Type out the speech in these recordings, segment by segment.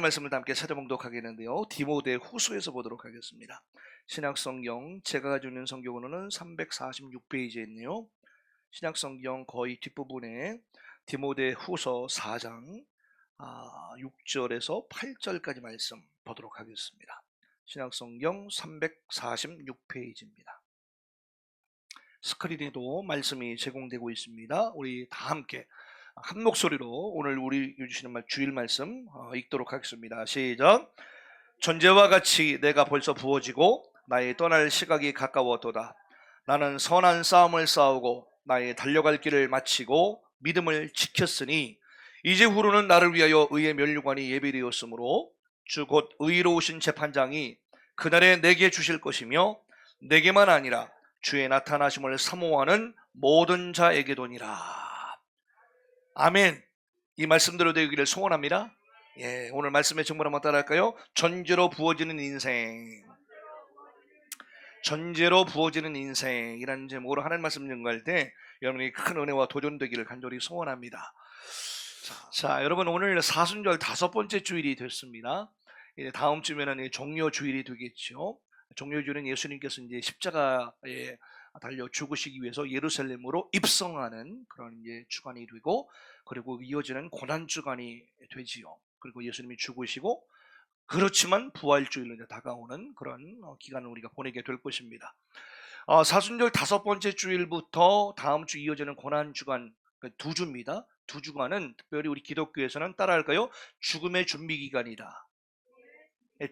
말씀을 함께 찾아봉독하겠는데요. 디모데 후서에서 보도록 하겠습니다. 신약성경 제가 가지고 있는 성경으로는 346페이지에 있네요. 신약성경 거의 뒷부분에 디모데 후서 4장 6절에서 8절까지 말씀 보도록 하겠습니다. 신약성경 346페이지입니다. 스크린에도 말씀이 제공되고 있습니다. 우리 다 함께 한 목소리로 오늘 우리 주시는 주일 말씀 읽도록 하겠습니다. 시작. 전제와 같이 내가 벌써 부어지고 나의 떠날 시각이 가까웠도다. 나는 선한 싸움을 싸우고 나의 달려갈 길을 마치고 믿음을 지켰으니 이제후로는 나를 위하여 의의 면류관이 예비되었으므로 주 곧 의로우신 재판장이 그날에 내게 주실 것이며 내게만 아니라 주의 나타나심을 사모하는 모든 자에게도니라. 아멘. 이 말씀대로 되기를 소원합니다. 예, 오늘 말씀의 제목을 한번 따라할까요? 전제로 부어지는 인생. 전제로 부어지는 인생이라는 제목으로 하나님 말씀 연구할 때 여러분이 큰 은혜와 도전되기를 간절히 소원합니다. 자, 여러분 오늘 사순절 5번째 주일이 됐습니다. 이제 다음 주면은 종려 주일이 되겠죠. 종려 주일은 예수님께서 이제 십자가에 달려 죽으시기 위해서 예루살렘으로 입성하는 그런 이제 주간이 되고, 그리고 이어지는 고난 주간이 되지요. 그리고 예수님이 죽으시고, 그렇지만 부활주일로 이제 다가오는 그런 기간을 우리가 보내게 될 것입니다. 사순절 5번째 주일부터 다음 주 이어지는 고난 주간 두 주입니다. 두 주간은 특별히 우리 기독교에서는 따라할까요? 죽음의 준비 기간이다.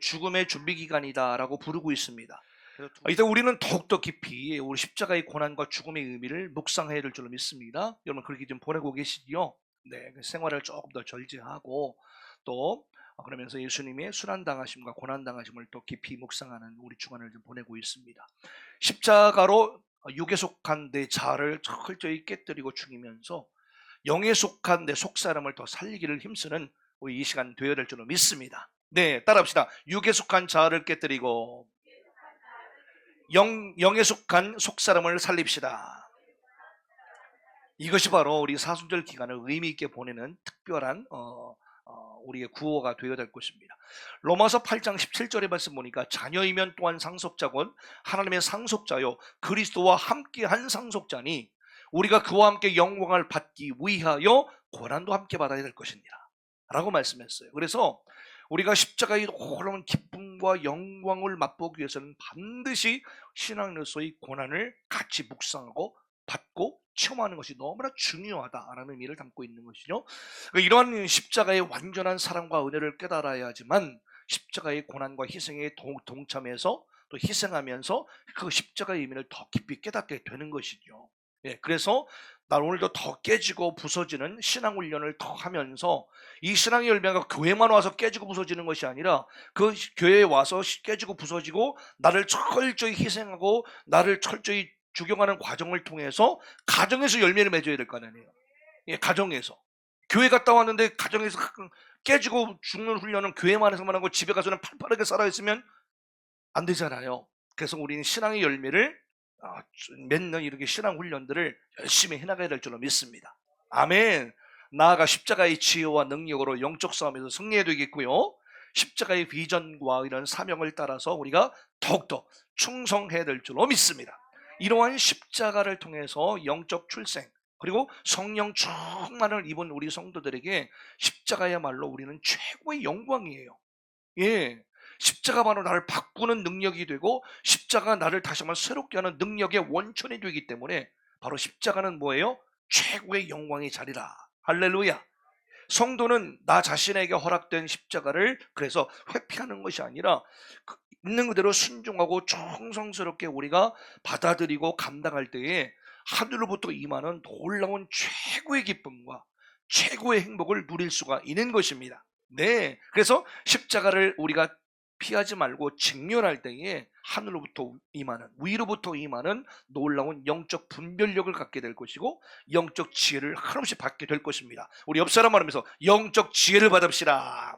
죽음의 준비 기간이다라고 부르고 있습니다. 일단 우리는 더욱더 깊이 우리 십자가의 고난과 죽음의 의미를 묵상해야 될 줄로 믿습니다. 여러분 그렇게 좀 보내고 계시지요? 네, 생활을 조금 더 절제하고 또 그러면서 예수님의 순환당하심과 고난당하심을 또 깊이 묵상하는 우리 주간을 좀 보내고 있습니다. 십자가로 육에 속한 내 자아를 철저히 깨뜨리고 죽이면서 영에 속한 내 속사람을 더 살리기를 힘쓰는 우리 이 시간 되어야 될 줄로 믿습니다. 네, 따라합시다. 육에 속한 자아를 깨뜨리고 영에 속한 속사람을 살립시다. 이것이 바로 우리 사순절 기간을 의미 있게 보내는 특별한 우리의 구호가 되어야 될 것입니다. 로마서 8장 17절의 말씀 보니까 자녀이면 또한 상속자건 하나님의 상속자요 그리스도와 함께한 상속자니 우리가 그와 함께 영광을 받기 위하여 고난도 함께 받아야 될 것입니다 라고 말씀했어요. 그래서 우리가 십자가의 놀라운 기쁨과 영광을 맛보기 위해서는 반드시 신앙으로서의 고난을 같이 묵상하고 받고 체험하는 것이 너무나 중요하다라는 의미를 담고 있는 것이죠. 이러한 십자가의 완전한 사랑과 은혜를 깨달아야 하지만 십자가의 고난과 희생에 동참해서 또 희생하면서 그 십자가의 의미를 더 깊이 깨닫게 되는 것이죠. 예, 그래서 나 오늘도 더 깨지고 부서지는 신앙훈련을 더 하면서 이 신앙의 열매가 교회만 와서 깨지고 부서지는 것이 아니라 그 교회에 와서 깨지고 부서지고 나를 철저히 희생하고 나를 철저히 죽여가는 과정을 통해서 가정에서 열매를 맺어야 될 거 아니에요. 예, 가정에서. 교회 갔다 왔는데 가정에서 깨지고 죽는 훈련은 교회만 해서만 하고 집에 가서는 팔팔하게 살아있으면 안 되잖아요. 그래서 우리는 신앙의 열매를 맺는 이렇게 신앙 훈련들을 열심히 해나가야 될 줄로 믿습니다. 아멘. 나아가 십자가의 지혜와 능력으로 영적 싸움에서 승리해야 되겠고요. 십자가의 비전과 이런 사명을 따라서 우리가 더욱더 충성해야 될 줄로 믿습니다. 이러한 십자가를 통해서 영적 출생 그리고 성령 충만을 입은 우리 성도들에게 십자가야말로 우리는 최고의 영광이에요. 예, 십자가 바로 나를 바꾸는 능력이 되고 십자가 나를 다시 한번 새롭게 하는 능력의 원천이 되기 때문에 바로 십자가는 뭐예요? 최고의 영광의 자리라. 할렐루야. 성도는 나 자신에게 허락된 십자가를 그래서 회피하는 것이 아니라 있는 그대로 순종하고 정성스럽게 우리가 받아들이고 감당할 때에 하늘로부터 임하는 놀라운 최고의 기쁨과 최고의 행복을 누릴 수가 있는 것입니다. 네, 그래서 십자가를 우리가 피하지 말고 직면할 때에 하늘로부터 임하는 위로부터 임하는 놀라운 영적 분별력을 갖게 될 것이고 영적 지혜를 한없이 받게 될 것입니다. 우리 옆 사람 말하면서 영적 지혜를 받읍시다.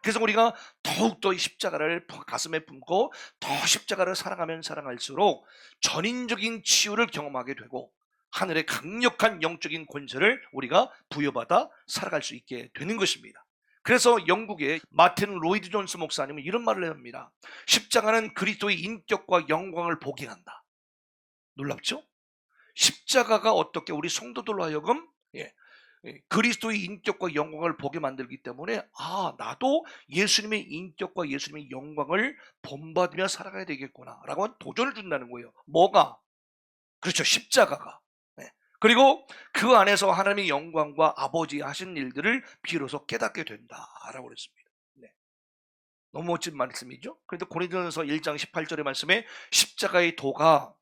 그래서 우리가 더욱더 이 십자가를 가슴에 품고 더 십자가를 사랑하면 사랑할수록 전인적인 치유를 경험하게 되고 하늘의 강력한 영적인 권세를 우리가 부여받아 살아갈 수 있게 되는 것입니다. 그래서 영국의 마틴 로이드 존스 목사님은 이런 말을 합니다. 십자가는 그리스도의 인격과 영광을 보게 한다. 놀랍죠? 십자가가 어떻게 우리 성도들로 하여금 그리스도의 인격과 영광을 보게 만들기 때문에 나도 예수님의 인격과 예수님의 영광을 본받으며 살아가야 되겠구나 라고 도전을 준다는 거예요. 뭐가? 그렇죠. 십자가가. 그리고 그 안에서 하나님의 영광과 아버지 하신 일들을 비로소 깨닫게 된다라고 그랬습니다. 너무 멋진 말씀이죠. 그런데 고린도전서 1장 18절의 말씀에 십자가의 도가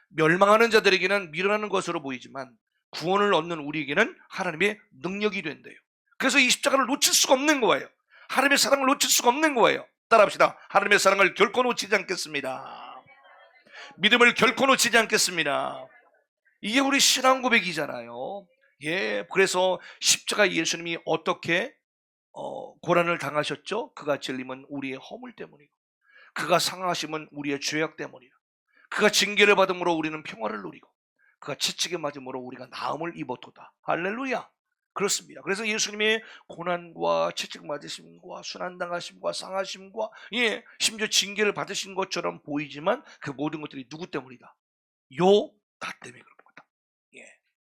멸망하는 자들에게는 미련한 것으로 보이지만 구원을 얻는 우리에게는 하나님의 능력이 된대요. 그래서 이 십자가를 놓칠 수가 없는 거예요. 하나님의 사랑을 놓칠 수가 없는 거예요. 따라합시다. 하나님의 사랑을 결코 놓치지 않겠습니다. 믿음을 결코 놓치지 않겠습니다. 이게 우리 신앙 고백이잖아요. 그래서 십자가 예수님이 어떻게 고난을 당하셨죠? 그가 찔림은 우리의 허물 때문이고, 그가 상하심은 우리의 죄악 때문이고, 그가 징계를 받음으로 우리는 평화를 누리고, 그가 채찍에 맞음으로 우리가 나음을 입었도다. 할렐루야. 그렇습니다. 그래서 예수님의 고난과 채찍 맞으심과 순환당하심과 상하심과 심지어 징계를 받으신 것처럼 보이지만 그 모든 것들이 누구 때문이다? 나 때문에 그런 거다.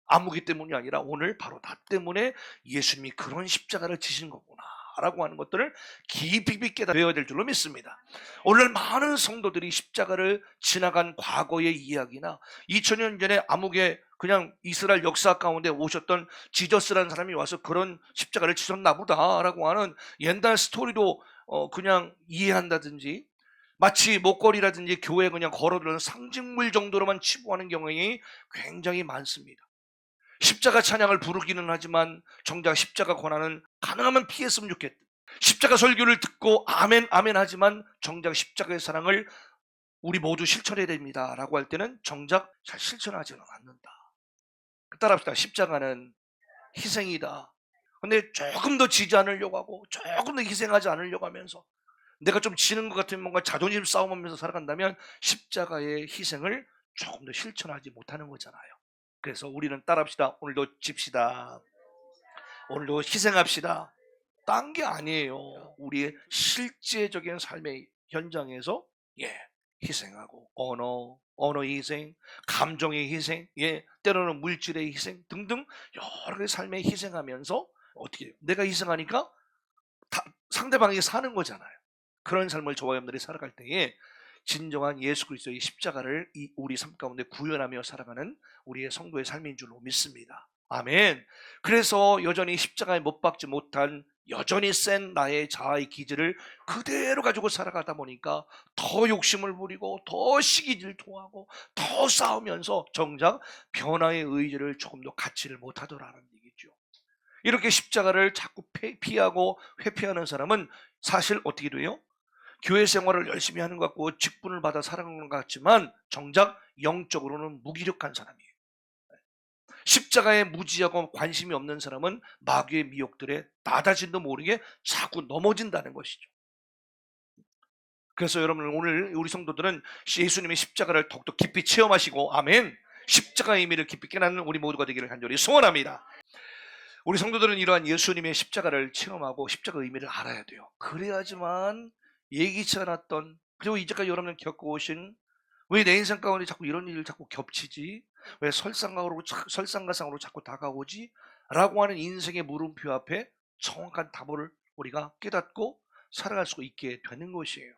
아무기 때문이 아니라 오늘 바로 나 때문에 예수님이 그런 십자가를 지신 거구나 라고 하는 것들을 깊이 깨달아야 될 줄로 믿습니다. 오늘 많은 성도들이 십자가를 지나간 과거의 이야기나 2000년 전에 암흑의 그냥 이스라엘 역사 가운데 오셨던 지저스라는 사람이 와서 그런 십자가를 지셨나 보다라고 하는 옛날 스토리도 그냥 이해한다든지, 마치 목걸이라든지 교회에 그냥 걸어두는 상징물 정도로만 치부하는 경향이 굉장히 많습니다. 십자가 찬양을 부르기는 하지만 정작 십자가 고난은 가능하면 피했으면 좋겠다. 십자가 설교를 듣고 아멘 아멘 하지만 정작 십자가의 사랑을 우리 모두 실천해야 됩니다 라고 할 때는 정작 잘 실천하지는 않는다. 따라합시다. 십자가는 희생이다. 근데 조금 더 지지 않으려고 하고 조금 더 희생하지 않으려고 하면서 내가 좀 지는 것 같으면 뭔가 자존심 싸움하면서 살아간다면 십자가의 희생을 조금 더 실천하지 못하는 거잖아요. 그래서 우리는 따라합시다. 오늘도 집시다. 오늘도 희생합시다. 딴 게 아니에요. 우리의 실제적인 삶의 현장에서 희생하고 언어의 희생, 감정의 희생, 때로는 물질의 희생 등등 여러 가지 삶에 희생하면서 어떻게 해요? 내가 희생하니까 상대방이 사는 거잖아요. 그런 삶을 저와 여러분들이 살아갈 때에 진정한 예수 그리스도의 십자가를 우리 삶 가운데 구현하며 살아가는 우리의 성도의 삶인 줄로 믿습니다. 아멘. 그래서 여전히 십자가에 못 박지 못한 여전히 센 나의 자아의 기질을 그대로 가지고 살아가다 보니까 더 욕심을 부리고 더 시기질투하고 더 싸우면서 정작 변화의 의지를 조금 더 갖지를 못하더라는 얘기죠. 이렇게 십자가를 자꾸 피하고 회피하는 사람은 사실 어떻게 돼요? 교회 생활을 열심히 하는 것 같고 직분을 받아 살아가는 것 같지만 정작 영적으로는 무기력한 사람이에요. 십자가에 무지하고 관심이 없는 사람은 마귀의 미혹들에 나다진도 모르게 자꾸 넘어진다는 것이죠. 그래서 여러분 오늘 우리 성도들은 예수님의 십자가를 더욱더 깊이 체험하시고 아멘, 십자가의 의미를 깊이 깨닫는 우리 모두가 되기를 간절히 소원합니다. 우리 성도들은 이러한 예수님의 십자가를 체험하고 십자가의 의미를 알아야 돼요. 그래야지만 예기치 않았던, 그리고 이제까지 여러분 겪어오신 왜 내 인생 가운데 자꾸 이런 일을 자꾸 겹치지? 왜 설상가상으로 자꾸 다가오지? 라고 하는 인생의 물음표 앞에 정확한 답을 우리가 깨닫고 살아갈 수 있게 되는 것이에요.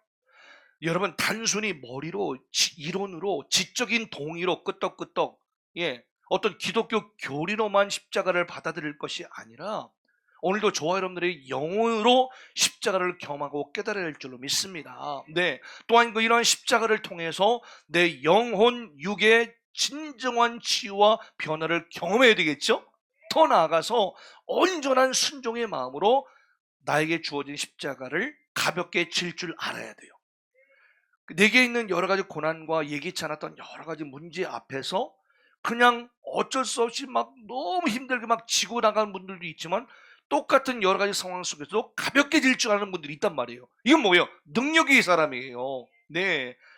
여러분 단순히 머리로 이론으로 지적인 동의로 끄떡끄떡 어떤 기독교 교리로만 십자가를 받아들일 것이 아니라 오늘도 저와 여러분들이 영혼으로 십자가를 경험하고 깨달아야 할 줄로 믿습니다. 또한 이러한 십자가를 통해서 내 영혼, 육의 진정한 치유와 변화를 경험해야 되겠죠? 더 나아가서 온전한 순종의 마음으로 나에게 주어진 십자가를 가볍게 질 줄 알아야 돼요. 내게 있는 여러 가지 고난과 예기치 않았던 여러 가지 문제 앞에서 그냥 어쩔 수 없이 막 너무 힘들게 막 지고 나가는 분들도 있지만 똑같은 여러 가지 상황 속에서도 가볍게 질 줄 아는 분들이 있단 말이에요. 이건 뭐예요? 능력이 이 사람이에요.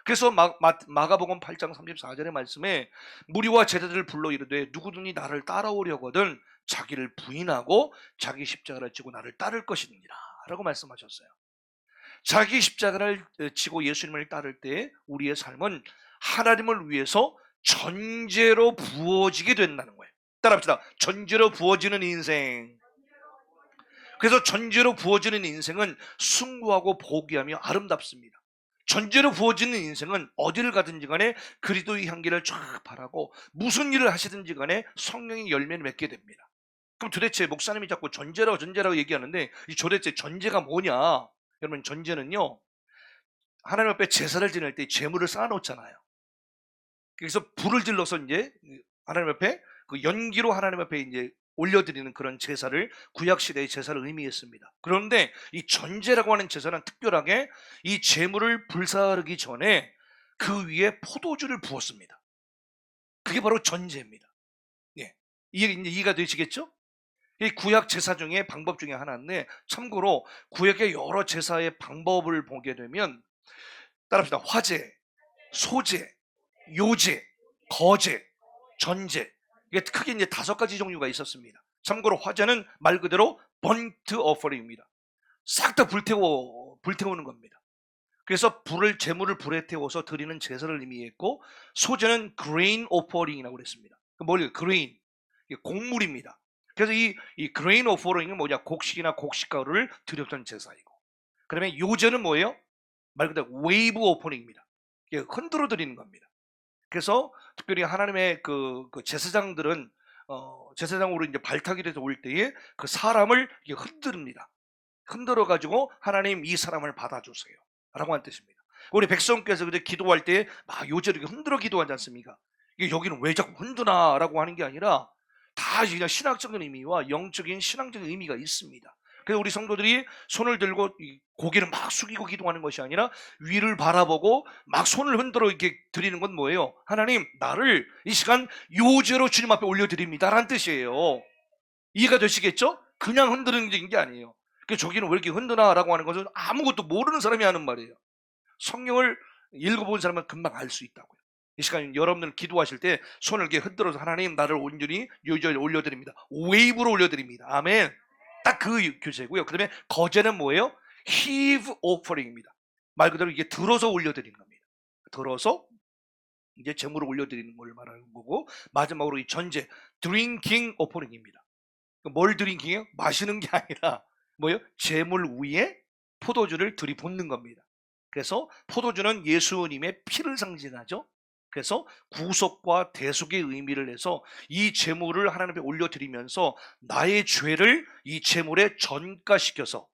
그래서 마가복음 8장 34절의 말씀에 무리와 제자들을 불러 이르되 누구든지 나를 따라오려거든 자기를 부인하고 자기 십자가를 지고 나를 따를 것이니라 라고 말씀하셨어요. 자기 십자가를 지고 예수님을 따를 때 우리의 삶은 하나님을 위해서 전제로 부어지게 된다는 거예요. 따라합시다. 전제로 부어지는 인생. 그래서 전제로 부어지는 인생은 숭고하고 보기하며 아름답습니다. 전제로 부어지는 인생은 어디를 가든지 간에 그리스도의 향기를 쫙 바라고 무슨 일을 하시든지 간에 성령의 열매를 맺게 됩니다. 그럼 도대체 목사님이 자꾸 전제라고 얘기하는데 이 도대체 전제가 뭐냐? 여러분, 전제는요, 하나님 앞에 제사를 지낼 때 제물을 쌓아놓잖아요. 그래서 불을 질러서 이제 하나님 앞에 그 연기로 하나님 앞에 이제 올려드리는 그런 제사를 구약 시대의 제사를 의미했습니다. 그런데 이 전제라고 하는 제사는 특별하게 이 제물을 불사르기 전에 그 위에 포도주를 부었습니다. 그게 바로 전제입니다. 예, 이게 이제 이해가 되시겠죠? 이 구약 제사 중에 방법 중에 하나인데, 참고로 구약의 여러 제사의 방법을 보게 되면 따라합시다. 화제, 소제, 요제, 거제, 전제, 이게 크게 이제 5가지 종류가 있었습니다. 참고로 화제는 말 그대로 번트 오퍼링입니다. 싹 다 불태우는 겁니다. 그래서 제물을 불에 태워서 드리는 제사를 의미했고, 소제는 그레인 오퍼링이라고 그랬습니다. 뭘 그레인, 곡물입니다. 그래서 이 그레인 오퍼링은 뭐냐? 곡식이나 곡식가루를 드렸던 제사이고, 그다음에 요제는 뭐예요? 말 그대로 웨이브 오퍼링입니다. 흔들어 드리는 겁니다. 그래서 특별히 하나님의 그 제사장들은 제사장으로 이제 발탁이 돼서 올 때에 그 사람을 흔듭니다. 흔들어 가지고 하나님 이 사람을 받아주세요 라고 한 뜻입니다. 우리 백성께서 그때 기도할 때 막 요제를 흔들어 기도하지 않습니까? 이게 여기는 왜 자꾸 흔드나 라고 하는 게 아니라 다 그냥 신학적인 의미와 영적인 신앙적인 의미가 있습니다. 그래서 우리 성도들이 손을 들고 고개를 막 숙이고 기도하는 것이 아니라 위를 바라보고 막 손을 흔들어 이렇게 드리는 건 뭐예요? 하나님, 나를 이 시간 요제로 주님 앞에 올려드립니다 라는 뜻이에요. 이해가 되시겠죠? 그냥 흔드는 게 아니에요. 저기는 왜 이렇게 흔드나 라고 하는 것은 아무것도 모르는 사람이 하는 말이에요. 성경을 읽어본 사람은 금방 알 수 있다고요. 이 시간 여러분들 기도하실 때 손을 이렇게 흔들어서 하나님, 나를 온전히 요제에 올려드립니다. 웨이브로 올려드립니다. 아멘. 딱 그 교제고요. 그 다음에 거제는 뭐예요? heave offering입니다. 말 그대로 이게 들어서 올려드리는 겁니다. 들어서 이제 제물을 올려드리는 걸 말하는 거고, 마지막으로 이 전제 drinking offering입니다. 뭘 드링킹해요? 마시는 게 아니라 뭐예요? 제물 위에 포도주를 들이붓는 겁니다. 그래서 포도주는 예수님의 피를 상징하죠. 그래서 구속과 대속의 의미를 해서 이 제물을 하나님 앞에 올려드리면서 나의 죄를 이 제물에 전가시켜서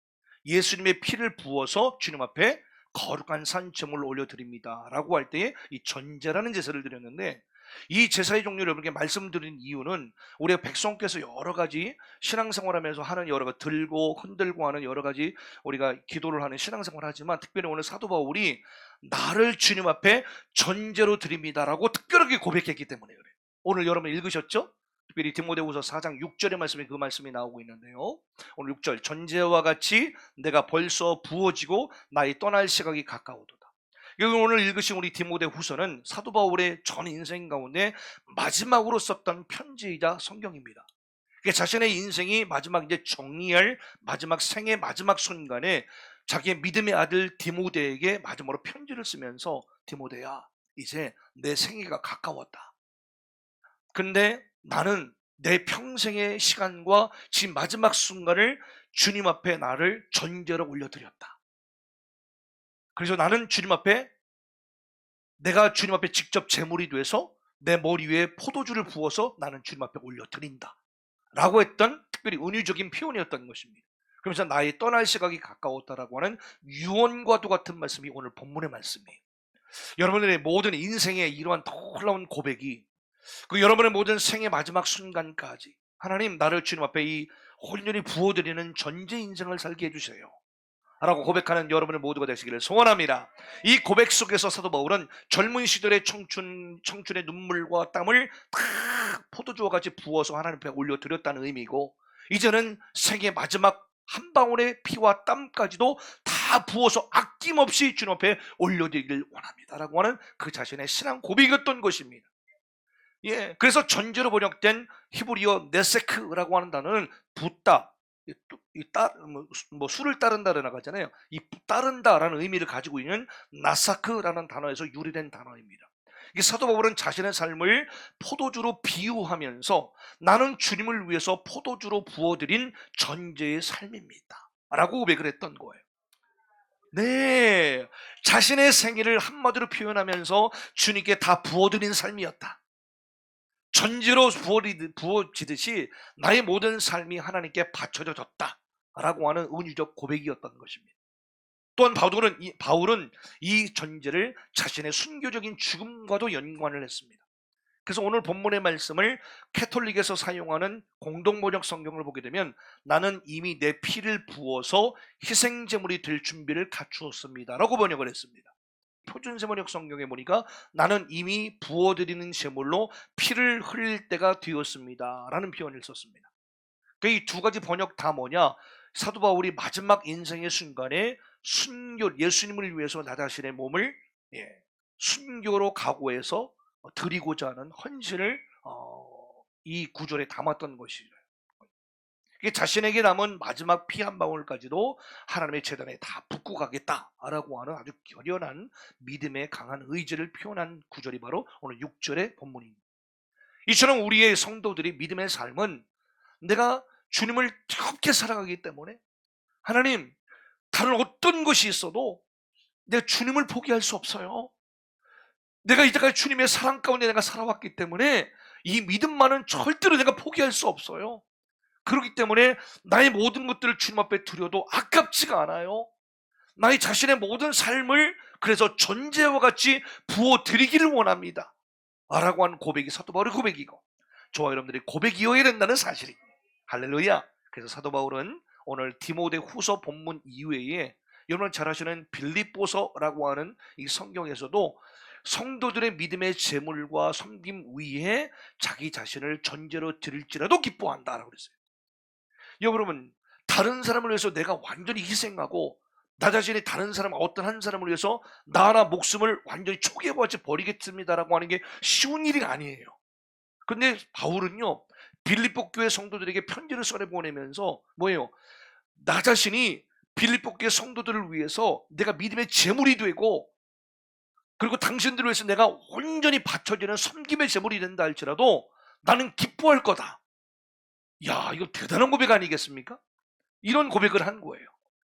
예수님의 피를 부어서 주님 앞에 거룩한 산 제물을 올려드립니다 라고 할 때에 이 전제라는 제사를 드렸는데, 이 제사의 종류를 여러분께 말씀드린 이유는 우리가 백성께서 여러 가지 신앙생활하면서 하는 여러 가지 들고 흔들고 하는 여러 가지 우리가 기도를 하는 신앙생활을 하지만, 특별히 오늘 사도 바울이 나를 주님 앞에 전제로 드립니다라고 특별하게 고백했기 때문에 그래요. 오늘 여러분 읽으셨죠? 특별히 디모데후서 4장 6절의 말씀에 그 말씀이 나오고 있는데요. 오늘 6절, 전제와 같이 내가 벌써 부어지고 나의 떠날 시각이 가까우도다. 여기 오늘 읽으신 우리 디모데후서는 사도 바울의 전 인생 가운데 마지막으로 썼던 편지이자 성경입니다. 자신의 인생이 마지막 이제 정리할 마지막 생의 마지막 순간에 자기의 믿음의 아들 디모데에게 마지막으로 편지를 쓰면서, 디모데야, 이제 내 생애가 가까웠다. 근데 나는 내 평생의 시간과 지금 마지막 순간을 주님 앞에 나를 전제로 올려드렸다. 그래서 나는 내가 주님 앞에 직접 제물이 돼서 내 머리 위에 포도주를 부어서 나는 주님 앞에 올려드린다 라고 했던 특별히 은유적인 표현이었던 것입니다. 그러면서 나의 떠날 시각이 가까웠다라고 하는 유언과도 같은 말씀이 오늘 본문의 말씀이에요. 여러분들의 모든 인생의 이러한 놀라운 고백이 여러분의 모든 생의 마지막 순간까지 하나님, 나를 주님 앞에 이 온전히 부어드리는 전제 인생을 살게 해주세요 라고 고백하는 여러분의 모두가 되시기를 소원합니다. 이 고백 속에서 사도 바울은 젊은 시절의 청춘의 눈물과 땀을 다 포도주와 같이 부어서 하나님 앞에 올려드렸다는 의미고, 이제는 생의 마지막 한 방울의 피와 땀까지도 다 부어서 아낌없이 주님 앞에 올려드리길 원합니다 라고 하는 그 자신의 신앙 고백이었던 것입니다. 예, 그래서 전제로 번역된 히브리어 네세크라고 하는 단어는 붓다, 술을 따른다를 나가잖아요. 이 따른다라는 의미를 가지고 있는 나사크라는 단어에서 유래된 단어입니다. 이 사도 바울은 자신의 삶을 포도주로 비유하면서 나는 주님을 위해서 포도주로 부어드린 전제의 삶입니다 라고 고백을 했던 거예요. 네, 자신의 생애를 한마디로 표현하면서 주님께 다 부어드린 삶이었다. 전제로 부어지듯이 나의 모든 삶이 하나님께 바쳐져 졌다 라고 하는 은유적 고백이었던 것입니다. 또한 바울은 이 전제를 자신의 순교적인 죽음과도 연관을 했습니다. 그래서 오늘 본문의 말씀을 캐톨릭에서 사용하는 공동번역 성경을 보게 되면 나는 이미 내 피를 부어서 희생제물이 될 준비를 갖추었습니다 라고 번역을 했습니다. 표준세번역 성경에 보니까 나는 이미 부어드리는 제물로 피를 흘릴 때가 되었습니다 라는 표현을 썼습니다. 이 두 가지 번역 다 뭐냐? 사도 바울이 마지막 인생의 순간에 순교, 예수님을 위해서 나 자신의 몸을 순교로 각오해서 드리고자 하는 헌신을 이 구절에 담았던 것이죠. 자신에게 남은 마지막 피 한 방울까지도 하나님의 재단에 다 붓고 가겠다라고 하는 아주 결연한 믿음의 강한 의지를 표현한 구절이 바로 오늘 6절의 본문입니다. 이처럼 우리의 성도들이 믿음의 삶은 내가 주님을 뜨겁게 사랑하기 때문에 하나님, 다른 어떤 것이 있어도 내가 주님을 포기할 수 없어요. 내가 이제까지 주님의 사랑 가운데 내가 살아왔기 때문에 이 믿음만은 절대로 내가 포기할 수 없어요. 그렇기 때문에 나의 모든 것들을 주님 앞에 드려도 아깝지가 않아요. 나의 자신의 모든 삶을 그래서 전제와 같이 부어드리기를 원합니다 라고 하는 고백이 사도 바울의 고백이고, 저와 여러분들이 고백이어야 된다는 사실이 할렐루야. 그래서 사도 바울은 오늘 디모데 후서 본문 이후에 여러분 잘 아시는 빌립보서라고 하는 이 성경에서도 성도들의 믿음의 제물과 섬김 위에 자기 자신을 전제로 드릴지라도 기뻐한다라고 그랬어요. 여러분, 다른 사람을 위해서 내가 완전히 희생하고 나 자신이 다른 사람, 어떤 한 사람을 위해서 나나 목숨을 완전히 초기화같이 버리겠습니다라고 하는 게 쉬운 일이 아니에요. 근데 바울은요, 빌립보 교회 성도들에게 편지를 써내 보내면서 뭐예요? 나 자신이 빌립보 교회 성도들을 위해서 내가 믿음의 제물이 되고, 그리고 당신들을 위해서 내가 온전히 바쳐지는 섬김의 제물이 된다 할지라도 나는 기뻐할 거다. 야, 이거 대단한 고백 아니겠습니까? 이런 고백을 한 거예요.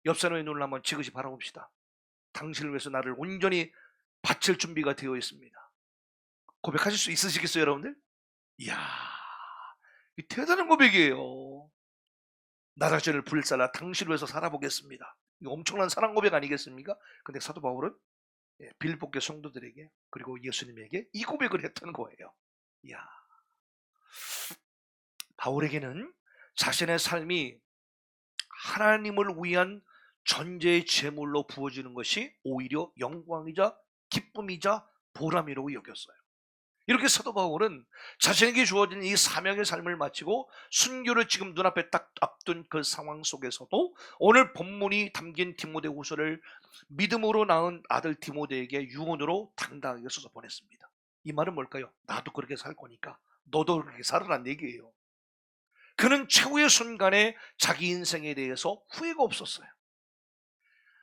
옆 사람의 눈을 한번 지그시 바라봅시다. 당신을 위해서 나를 온전히 바칠 준비가 되어 있습니다. 고백하실 수 있으시겠어요, 여러분들? 이야, 이 대단한 고백이에요. 나 자신을 불살라 당신을 위해서 살아보겠습니다. 이거 엄청난 사랑 고백 아니겠습니까? 근데 사도 바울은 빌립보 교회 성도들에게 그리고 예수님에게 이 고백을 했던 거예요. 이야, 바울에게는 자신의 삶이 하나님을 위한 전제의 제물로 부어지는 것이 오히려 영광이자 기쁨이자 보람이라고 여겼어요. 이렇게 사도 바울은 자신에게 주어진 이 사명의 삶을 마치고 순교를 지금 눈앞에 딱 앞둔 그 상황 속에서도 오늘 본문이 담긴 디모데후서를 믿음으로 낳은 아들 디모데에게 유언으로 당당하게 써서 보냈습니다. 이 말은 뭘까요? 나도 그렇게 살 거니까 너도 그렇게 살아란 얘기예요. 그는 최후의 순간에 자기 인생에 대해서 후회가 없었어요.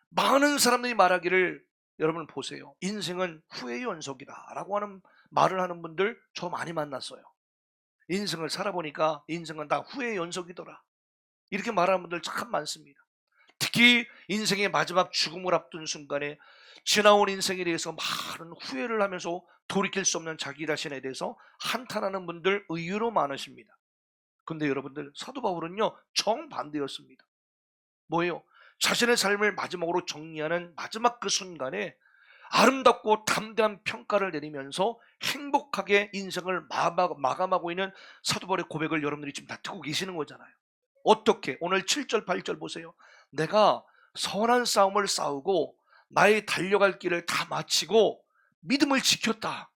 많은 사람들이 말하기를, 여러분 보세요, 인생은 후회의 연속이다 라고 하는 말을 하는 분들 저 많이 만났어요. 인생을 살아보니까 인생은 다 후회의 연속이더라, 이렇게 말하는 분들 참 많습니다. 특히 인생의 마지막 죽음을 앞둔 순간에 지나온 인생에 대해서 많은 후회를 하면서 돌이킬 수 없는 자기 자신에 대해서 한탄하는 분들 의외로 많으십니다. 근데 여러분들, 사도 바울은요 정반대였습니다. 뭐예요? 자신의 삶을 마지막으로 정리하는 마지막 그 순간에 아름답고 담대한 평가를 내리면서 행복하게 인생을 마감하고 있는 사도 바울의 고백을 여러분들이 지금 다 듣고 계시는 거잖아요. 어떻게? 오늘 7절 8절 보세요. 내가 선한 싸움을 싸우고 나의 달려갈 길을 다 마치고 믿음을 지켰다.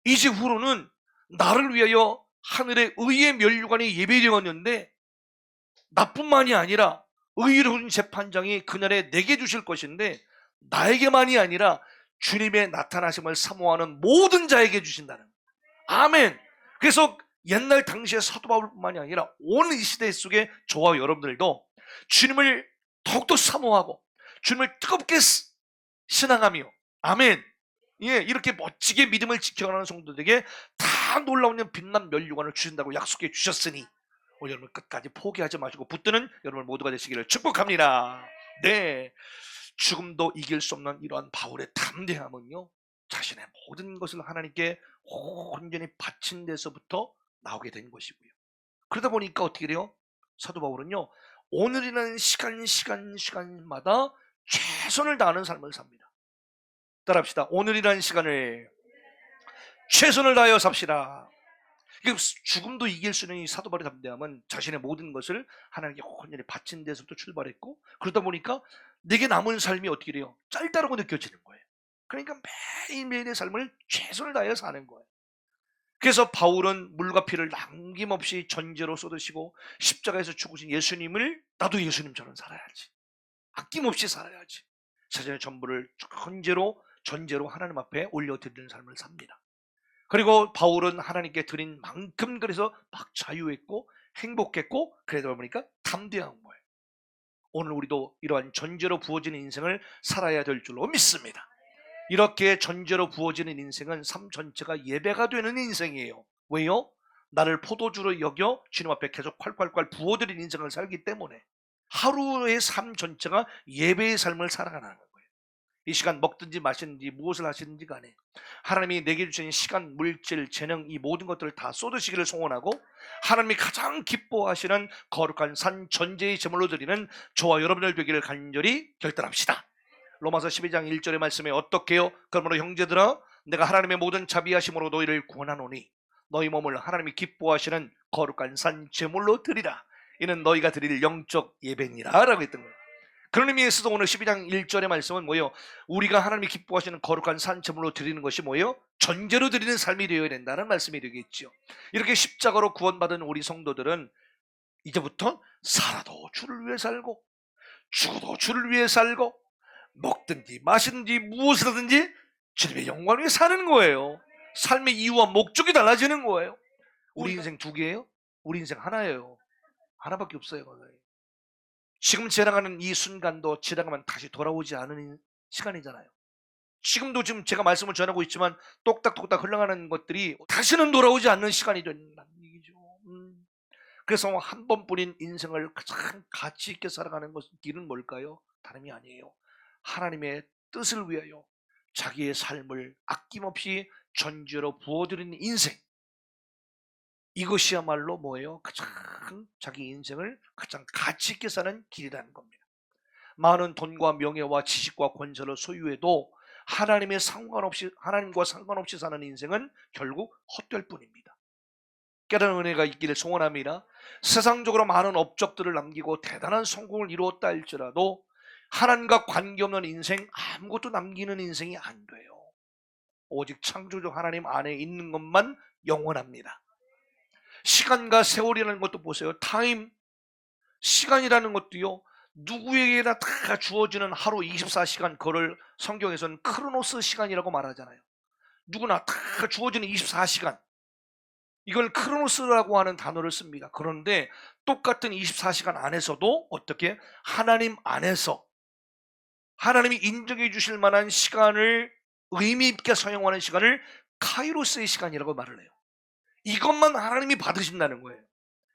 이제 후로는 나를 위하여 하늘의 의의 면류관이 예배되었는데 나뿐만이 아니라 의로운 재판장이 그날에 내게 주실 것인데 나에게만이 아니라 주님의 나타나심을 사모하는 모든 자에게 주신다는, 아멘. 그래서 옛날 당시의 사도 바울뿐만이 아니라 온 이 시대 속에 저와 여러분들도 주님을 더욱더 사모하고 주님을 뜨겁게 신앙하며, 아멘, 예, 이렇게 멋지게 믿음을 지켜가는 성도들에게 다 놀라운 빛난 면류관을 주신다고 약속해 주셨으니 여러분 끝까지 포기하지 마시고 붙드는 여러분 모두가 되시기를 축복합니다. 네, 죽음도 이길 수 없는 이러한 바울의 담대함은요, 자신의 모든 것을 하나님께 온전히 바친 데서부터 나오게 된 것이고요. 그러다 보니까 어떻게 돼요? 사도 바울은요, 오늘이라는 시간마다 최선을 다하는 삶을 삽니다. 따라합시다. 오늘이라는 시간을 최선을 다하여 삽시다. 죽음도 이길 수 있는 이 사도 바울의 담대함은 자신의 모든 것을 하나님께 온전히 바친 데서부터 출발했고, 그러다 보니까 내게 남은 삶이 어떻게 돼요? 짧다라고 느껴지는 거예요. 그러니까 매일매일의 삶을 최선을 다하여 사는 거예요. 그래서 바울은 물과 피를 남김없이 전제로 쏟으시고 십자가에서 죽으신 예수님을, 나도 예수님처럼 살아야지, 아낌없이 살아야지, 자신의 전부를 전제로 하나님 앞에 올려드리는 삶을 삽니다. 그리고 바울은 하나님께 드린 만큼 그래서 막 자유했고 행복했고, 그러다 보니까 담대한 거예요. 오늘 우리도 이러한 전제로 부어지는 인생을 살아야 될 줄로 믿습니다. 이렇게 전제로 부어지는 인생은 삶 전체가 예배가 되는 인생이에요. 왜요? 나를 포도주로 여겨 주님 앞에 계속 콸콸콸 부어드린 인생을 살기 때문에 하루의 삶 전체가 예배의 삶을 살아가는 거예요. 이 시간 먹든지 마시든지 무엇을 하시든지 간에 하나님이 내게 주신 시간, 물질, 재능, 이 모든 것들을 다 쏟으시기를 소원하고, 하나님이 가장 기뻐하시는 거룩한 산 전제의 제물로 드리는 저와 여러분들 되기를 간절히 결단합시다. 로마서 12장 1절의 말씀에 어떻게요? 그러므로 형제들아, 내가 하나님의 모든 자비하심으로 너희를 구원하노니 너희 몸을 하나님이 기뻐하시는 거룩한 산 제물로 드리라. 이는 너희가 드릴 영적 예배니라 라고 했던 거예요. 그런 의미에서도 오늘 12장 1절의 말씀은 뭐예요? 우리가 하나님이 기뻐하시는 거룩한 산 제물로 드리는 것이 뭐예요? 전제로 드리는 삶이 되어야 된다는 말씀이 되겠죠. 이렇게 십자가로 구원받은 우리 성도들은 이제부터 살아도 주를 위해 살고 죽어도 주를 위해 살고 먹든지 마시든지 무엇을 하든지 주님의 영광을 위해 사는 거예요. 삶의 이유와 목적이 달라지는 거예요. 우리 인생 두 개예요? 우리 인생 하나예요. 하나밖에 없어요. 지금 지나가는 이 순간도 지나가면 다시 돌아오지 않은 시간이잖아요. 지금도 지금 제가 말씀을 전하고 있지만 똑딱똑딱 흘러가는 것들이 다시는 돌아오지 않는 시간이 된다는 얘기죠. 그래서 한 번뿐인 인생을 가장 가치 있게 살아가는 길은 뭘까요? 다름이 아니에요. 하나님의 뜻을 위하여 자기의 삶을 아낌없이 전제로 부어드리는 인생, 이것이야말로 뭐예요? 가장 자기 인생을 가장 가치 있게 사는 길이라는 겁니다. 많은 돈과 명예와 지식과 권세를 소유해도 하나님과 상관없이 사는 인생은 결국 헛될 뿐입니다. 깨달은 은혜가 있기를 소원합니다. 세상적으로 많은 업적들을 남기고 대단한 성공을 이루었다 할지라도 하나님과 관계없는 인생, 아무것도 남기는 인생이 안 돼요. 오직 창조주 하나님 안에 있는 것만 영원합니다. 시간과 세월이라는 것도 보세요. 타임, 시간이라는 것도요, 누구에게나 다 주어지는 하루 24시간, 그걸 성경에서는 크로노스 시간이라고 말하잖아요. 누구나 다 주어지는 24시간, 이걸 크로노스라고 하는 단어를 씁니다. 그런데 똑같은 24시간 안에서도 어떻게 하나님 안에서 하나님이 인정해 주실 만한 시간을, 의미 있게 사용하는 시간을 카이로스의 시간이라고 말을 해요. 이것만 하나님이 받으신다는 거예요.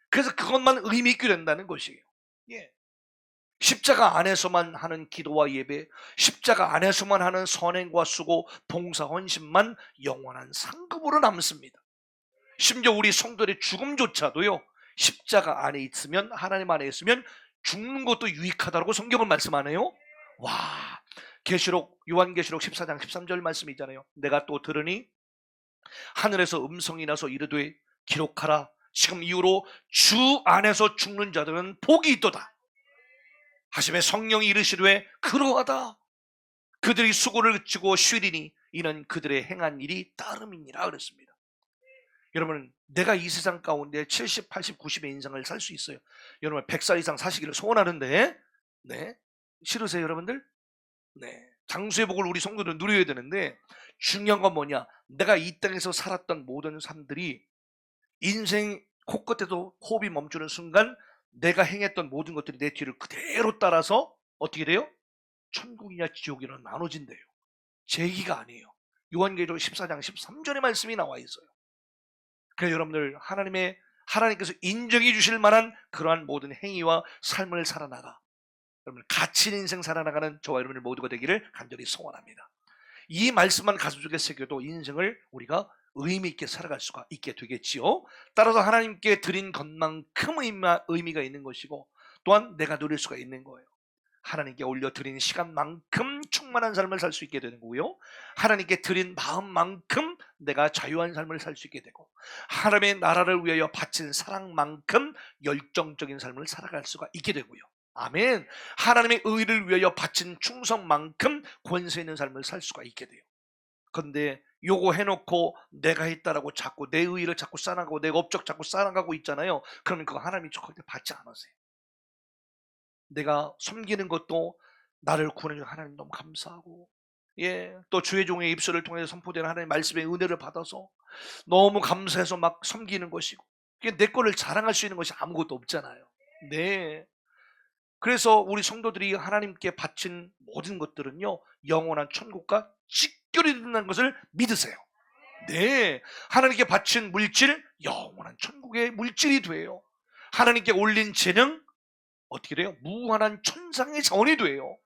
그래서 그것만 의미 있게 된다는 것이에요. 예. 십자가 안에서만 하는 기도와 예배, 십자가 안에서만 하는 선행과 수고, 봉사, 헌신만 영원한 상급으로 남습니다. 심지어 우리 성도의 죽음조차도요, 십자가 안에 있으면, 하나님 안에 있으면 죽는 것도 유익하다고 성경은 말씀하네요. 와, 요한계시록 14장 13절 말씀이잖아요. 내가 또 들으니 하늘에서 음성이 나서 이르되 기록하라. 지금 이후로 주 안에서 죽는 자들은 복이 있도다 하심에 성령이 이르시되 그러하다. 그들이 수고를 그치고 쉬리니 이는 그들의 행한 일이 따름이니라 그랬습니다. 여러분, 내가 이 세상 가운데 70, 80, 90의 인생을 살 수 있어요. 여러분 100살 이상 사시기를 소원하는데, 네, 싫으세요 여러분들? 네, 장수의 복을 우리 성도들은 누려야 되는데, 중요한 건 뭐냐? 내가 이 땅에서 살았던 모든 삶들이 인생 코끝에도 호흡이 멈추는 순간 내가 행했던 모든 것들이 내 뒤를 그대로 따라서 어떻게 돼요? 천국이냐 지옥이냐 나눠진대요. 제 얘기가 아니에요. 요한계시록 14장 13절의 말씀이 나와 있어요. 그래서 여러분들 하나님께서 인정해 주실 만한 그러한 모든 행위와 삶을 살아나가, 여러분 가치 있는 인생 살아나가는 저와 여러분들 모두가 되기를 간절히 소원합니다. 이 말씀만 가슴속에 새겨도 인생을 우리가 의미 있게 살아갈 수가 있게 되겠지요. 따라서 하나님께 드린 것만큼 의미가 있는 것이고, 또한 내가 누릴 수가 있는 거예요. 하나님께 올려드린 시간만큼 충만한 삶을 살 수 있게 되는 거고요, 하나님께 드린 마음만큼 내가 자유한 삶을 살 수 있게 되고, 하나님의 나라를 위하여 바친 사랑만큼 열정적인 삶을 살아갈 수가 있게 되고요. 아멘. 하나님의 의를 위하여 바친 충성만큼 권세 있는 삶을 살 수가 있게 돼요. 그런데 요거 해놓고 내가 했다라고 자꾸 내 의의를 자꾸 쌓아가고 내 업적 자꾸 쌓아가고 있잖아요. 그러면 그거 하나님이 절대 받지 않으세요. 내가 섬기는 것도 나를 구원해준 하나님 너무 감사하고, 또 주의 종의 입술을 통해서 선포되는 하나님의 말씀의 은혜를 받아서 너무 감사해서 막 섬기는 것이고, 내 거를 자랑할 수 있는 것이 아무것도 없잖아요. 네. 그래서 우리 성도들이 하나님께 바친 모든 것들은요, 영원한 천국과 직결이 된다는 것을 믿으세요. 네. 하나님께 바친 물질, 영원한 천국의 물질이 돼요. 하나님께 올린 재능, 어떻게 돼요? 무한한 천상의 자원이 돼요.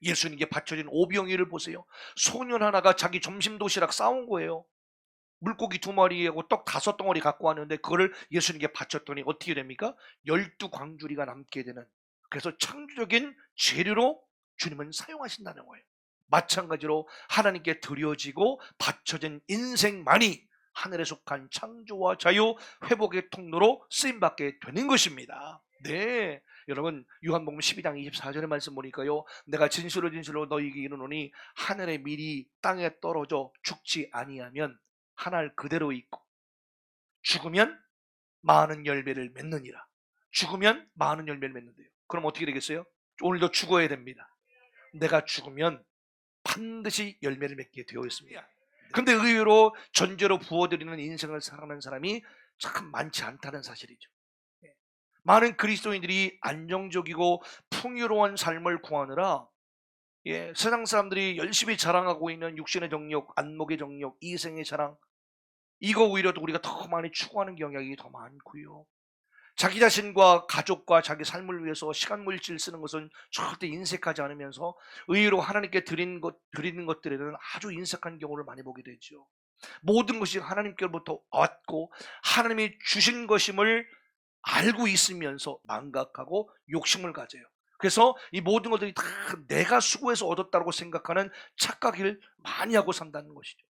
예수님께 바쳐진 오병이를 보세요. 소년 하나가 자기 점심 도시락 싸온 거예요. 물고기 2마리하고 떡 5덩어리 갖고 왔는데 그거를 예수님께 바쳤더니 어떻게 됩니까? 12광주리가 남게 되는, 그래서 창조적인 재료로 주님은 사용하신다는 거예요. 마찬가지로 하나님께 드려지고 바쳐진 인생만이 하늘에 속한 창조와 자유, 회복의 통로로 쓰임받게 되는 것입니다. 네, 여러분 요한복음 12장 24절의 말씀 보니까요, 내가 진실로 진실로 너희에게 이르노니 하늘의 밀이 땅에 떨어져 죽지 아니하면 하늘 그대로 있고 죽으면 많은 열매를 맺느니라. 죽으면 많은 열매를 맺는데요. 그럼 어떻게 되겠어요? 오늘도 죽어야 됩니다. 내가 죽으면 반드시 열매를 맺게 되어 있습니다. 근데 의외로 전제로 부어드리는 인생을 살아가는 사람이 참 많지 않다는 사실이죠. 많은 그리스도인들이 안정적이고 풍요로운 삶을 구하느라 세상 사람들이 열심히 자랑하고 있는 육신의 정욕, 안목의 정욕, 이생의 자랑, 이거 오히려 우리가 더 많이 추구하는 경향이 더 많고요. 자기 자신과 가족과 자기 삶을 위해서 시간 물질 쓰는 것은 절대 인색하지 않으면서 의외로 하나님께 드리는 것들에는 아주 인색한 경우를 많이 보게 되죠. 모든 것이 하나님께로부터 왔고 하나님이 주신 것임을 알고 있으면서 망각하고 욕심을 가져요. 그래서 이 모든 것들이 다 내가 수고해서 얻었다고 생각하는 착각을 많이 하고 산다는 것이죠.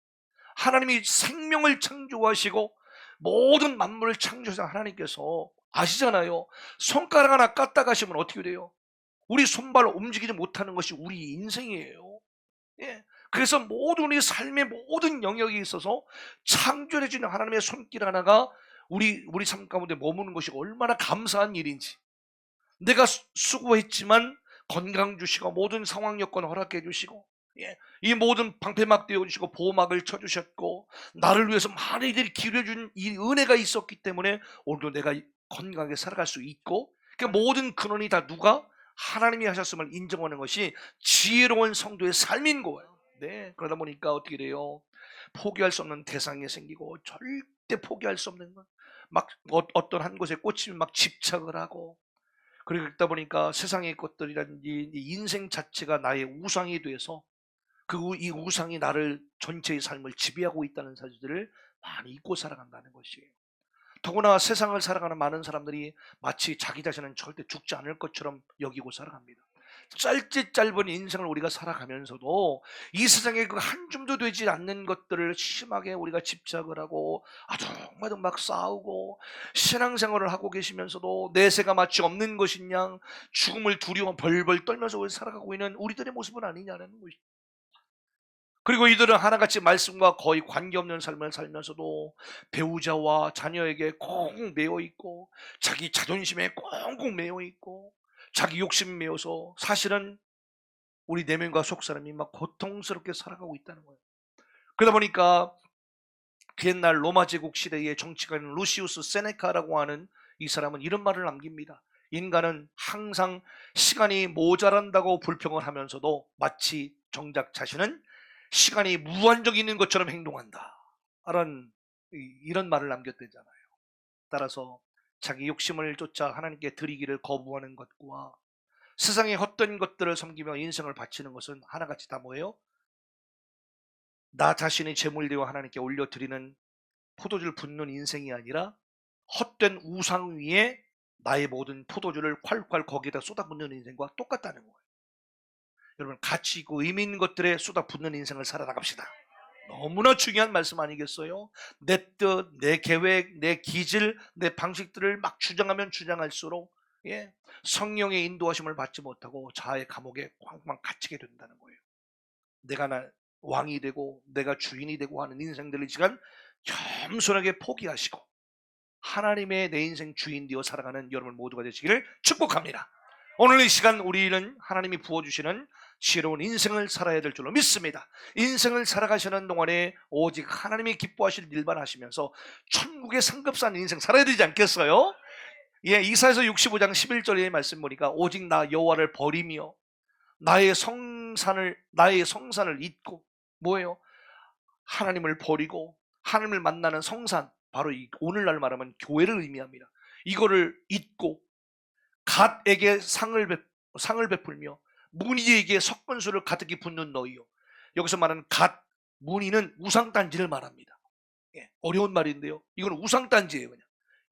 하나님이 생명을 창조하시고 모든 만물을 창조하신 하나님께서 아시잖아요. 손가락 하나 깠다 가시면 어떻게 돼요? 우리 손발로 움직이지 못하는 것이 우리 인생이에요. 그래서 모든 우리 삶의 모든 영역에 있어서 창조해주는 하나님의 손길 하나가 우리 삶 가운데 머무는 것이 얼마나 감사한 일인지, 내가 수고했지만 건강 주시고 모든 상황 여건 허락해 주시고, 이 모든 방패막 띄워주시고 보호막을 쳐주셨고 나를 위해서 많은 이들이 기울여준 이 은혜가 있었기 때문에 오늘도 내가 건강하게 살아갈 수 있고, 그 모든 근원이 다 누가? 하나님이 하셨음을 인정하는 것이 지혜로운 성도의 삶인 거예요. 네, 그러다 보니까 어떻게 돼요? 포기할 수 없는 대상이 생기고 절대 포기할 수 없는 것, 막 어떤 한 곳에 꽂히면 막 집착을 하고, 그러다 보니까 세상의 것들이라든지 인생 자체가 나의 우상이 돼서 이 우상이 나를 전체의 삶을 지배하고 있다는 사실들을 많이 잊고 살아간다는 것이에요. 더구나 세상을 살아가는 많은 사람들이 마치 자기 자신은 절대 죽지 않을 것처럼 여기고 살아갑니다. 짧은 인생을 우리가 살아가면서도 이 세상에 그 한 줌도 되지 않는 것들을 심하게 우리가 집착을 하고 아둥바둥 막 싸우고, 신앙생활을 하고 계시면서도 내세가 마치 없는 것인 양 죽음을 두려워 벌벌 떨면서 살아가고 있는 우리들의 모습은 아니냐는 것이죠. 그리고 이들은 하나같이 말씀과 거의 관계없는 삶을 살면서도 배우자와 자녀에게 꼭 매여 있고 자기 자존심에 꽁꽁 매여 있고 자기 욕심이 매여서 사실은 우리 내면과 속사람이 막 고통스럽게 살아가고 있다는 거예요. 그러다 보니까 그 옛날 로마 제국 시대의 정치가인 루시우스 세네카라고 하는 이 사람은 이런 말을 남깁니다. 인간은 항상 시간이 모자란다고 불평을 하면서도 마치 정작 자신은 시간이 무한정인 것처럼 행동한다 라는 이런 말을 남겼대잖아요. 따라서 자기 욕심을 쫓아 하나님께 드리기를 거부하는 것과 세상의 헛된 것들을 섬기며 인생을 바치는 것은 하나같이 다 뭐예요? 나 자신이 제물되어 하나님께 올려드리는 포도주를 붓는 인생이 아니라 헛된 우상 위에 나의 모든 포도주를 콸콸 거기에다 쏟아붓는 인생과 똑같다는 거예요. 여러분, 가치 있고 의미 있는 것들에 쏟아붓는 인생을 살아나갑시다. 너무나 중요한 말씀 아니겠어요? 내 뜻, 내 계획, 내 기질, 내 방식들을 막 주장하면 주장할수록 성령의 인도하심을 받지 못하고 자아의 감옥에 쾅쾅 갇히게 된다는 거예요. 내가 왕이 되고 내가 주인이 되고 하는 인생들을 시간 겸손하게 포기하시고 하나님의 내 인생 주인 되어 살아가는 여러분 모두가 되시기를 축복합니다. 오늘 이 시간 우리는 하나님이 부어주시는 지혜로운 인생을 살아야 될 줄로 믿습니다. 인생을 살아가시는 동안에 오직 하나님이 기뻐하실 일만 하시면서 천국의 상급산 인생 살아야 되지 않겠어요? 이사야서 65장 11절의 말씀 보니까 오직 나 여호와를 버리며 나의 성산을 잊고 뭐예요? 하나님을 버리고 하나님을 만나는 성산, 바로 오늘날 말하면 교회를 의미합니다. 이거를 잊고 갓에게 상을 베풀며 문의에게 석권수를 가득히 붓는 너희요. 여기서 말하는 갓, 문의는 우상단지를 말합니다. 어려운 말인데요, 이건 우상단지예요. 그냥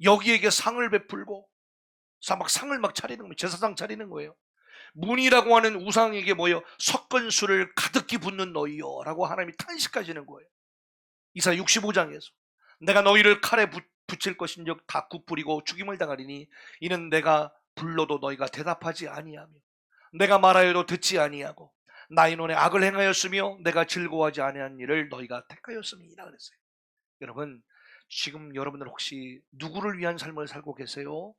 여기에게 상을 베풀고 막 상을 막 차리는 거예요. 제사상 차리는 거예요. 문이라고 하는 우상에게 뭐예요? 석건수를 가득히 붓는 너희요 라고 하나님이 탄식하시는 거예요. 이사야 65장에서 내가 너희를 칼에 붙일 것인즉 다 굽부리고 죽임을 당하리니 이는 내가 불러도 너희가 대답하지 아니하며 내가 말하여도 듣지 아니하고 나의 눈에 악을 행하였으며 내가 즐거워하지 아니한 일을 너희가 택하였음이라 그랬어요. 여러분, 지금 여러분들 혹시 누구를 위한 삶을 살고 계세요?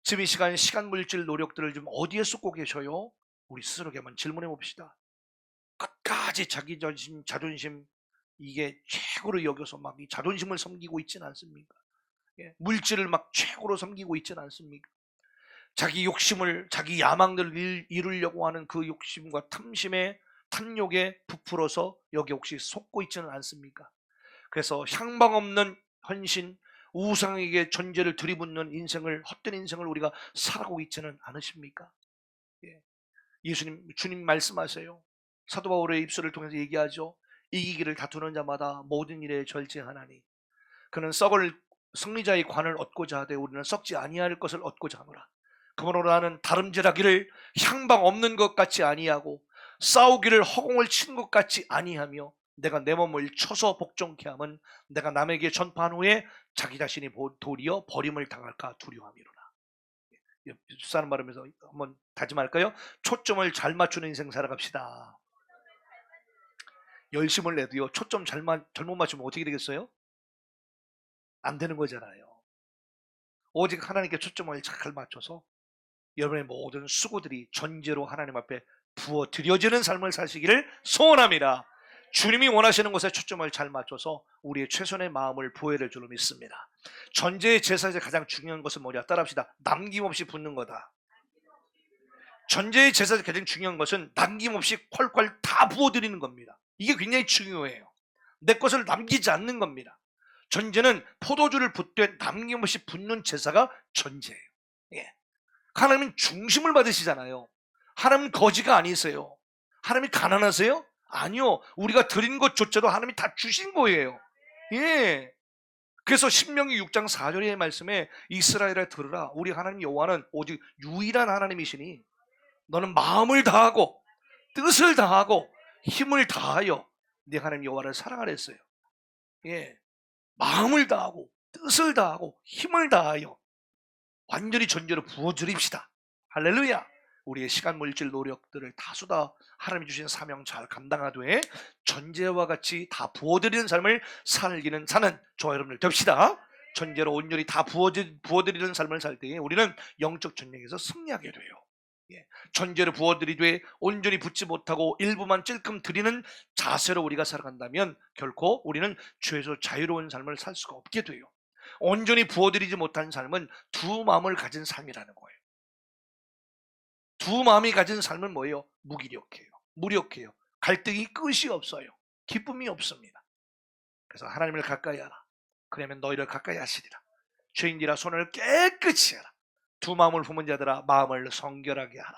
지금 이 시간 물질 노력들을 좀 어디에 쏟고 계셔요? 우리 스스로에게 한번 질문해 봅시다. 끝까지 자기 자존심 이게 최고로 여겨서 막 이 자존심을 섬기고 있지는 않습니까? 물질을 막 최고로 섬기고 있지는 않습니까? 자기 욕심을, 자기 야망들을 이루려고 하는 그 욕심과 탐욕에 부풀어서 여기 혹시 속고 있지는 않습니까? 그래서 향방 없는 헌신, 우상에게 존재를 들이붓는 인생을, 헛된 인생을 우리가 살아가고 있지는 않으십니까? 주님 말씀하세요. 사도 바울의 입술을 통해서 얘기하죠. 이기기를 다투는 자마다 모든 일에 절제하나니 그는 썩을 승리자의 관을 얻고자 하되 우리는 썩지 아니할 것을 얻고자 하노라. 그러므로 나는 다름질하기를 향방 없는 것 같이 아니하고 싸우기를 허공을 치는 것 같이 아니하며 내가 내 몸을 쳐서 복종케 함은 내가 남에게 전파한 후에 자기 자신이 도리어 버림을 당할까 두려워함이로라. 사는 말하면서 한번 다짐할까요? 초점을 잘 맞추는 인생 살아갑시다. 열심을 내도요, 초점 잘못 맞추면 어떻게 되겠어요? 안 되는 거잖아요. 오직 하나님께 초점을 잘 맞춰서 여러분의 모든 수고들이 전제로 하나님 앞에 부어드려지는 삶을 사시기를 소원합니다. 주님이 원하시는 곳에 초점을 잘 맞춰서 우리의 최선의 마음을 부어야 줄로 믿습니다. 전제의 제사에서 가장 중요한 것은 뭐냐? 따라합시다. 남김없이 붓는 거다. 전제의 제사에서 가장 중요한 것은 남김없이 콸콸 다 부어드리는 겁니다. 이게 굉장히 중요해요. 내 것을 남기지 않는 겁니다. 전제는 포도주를 붓되 남김없이 붓는 제사가 전제예요. 하나님은 중심을 받으시잖아요. 하나님은 거지가 아니세요. 하나님이 가난하세요? 아니요. 우리가 드린 것조차도 하나님이 다 주신 거예요. 그래서 신명기 6장 4절의 말씀에 이스라엘아 들으라. 우리 하나님 여호와는 오직 유일한 하나님이시니 너는 마음을 다하고 뜻을 다하고 힘을 다하여 네 하나님 여호와를 사랑하라 했어요. 마음을 다하고 뜻을 다하고 힘을 다하여 완전히 전제로 부어드립시다. 할렐루야. 우리의 시간 물질 노력들을 다수다 하나님이 주신 사명 잘 감당하되 전제와 같이 다 부어드리는 삶을 살기는 사는 저와 여러분들 됩시다. 전제로 온전히 다 부어드리는 삶을 살 때에 우리는 영적 전쟁에서 승리하게 돼요. 예, 전제로 부어드리되 온전히 붙지 못하고 일부만 찔끔 드리는 자세로 우리가 살아간다면 결코 우리는 죄에서 자유로운 삶을 살 수가 없게 돼요. 온전히 부어드리지 못한 삶은 두 마음을 가진 삶이라는 거예요. 두 마음이 가진 삶은 뭐예요? 무기력해요. 무력해요. 갈등이 끝이 없어요. 기쁨이 없습니다. 그래서 하나님을 가까이 하라. 그러면 너희를 가까이 하시리라. 죄인들아 손을 깨끗이 하라. 두 마음을 품은 자들아 마음을 성결하게 하라.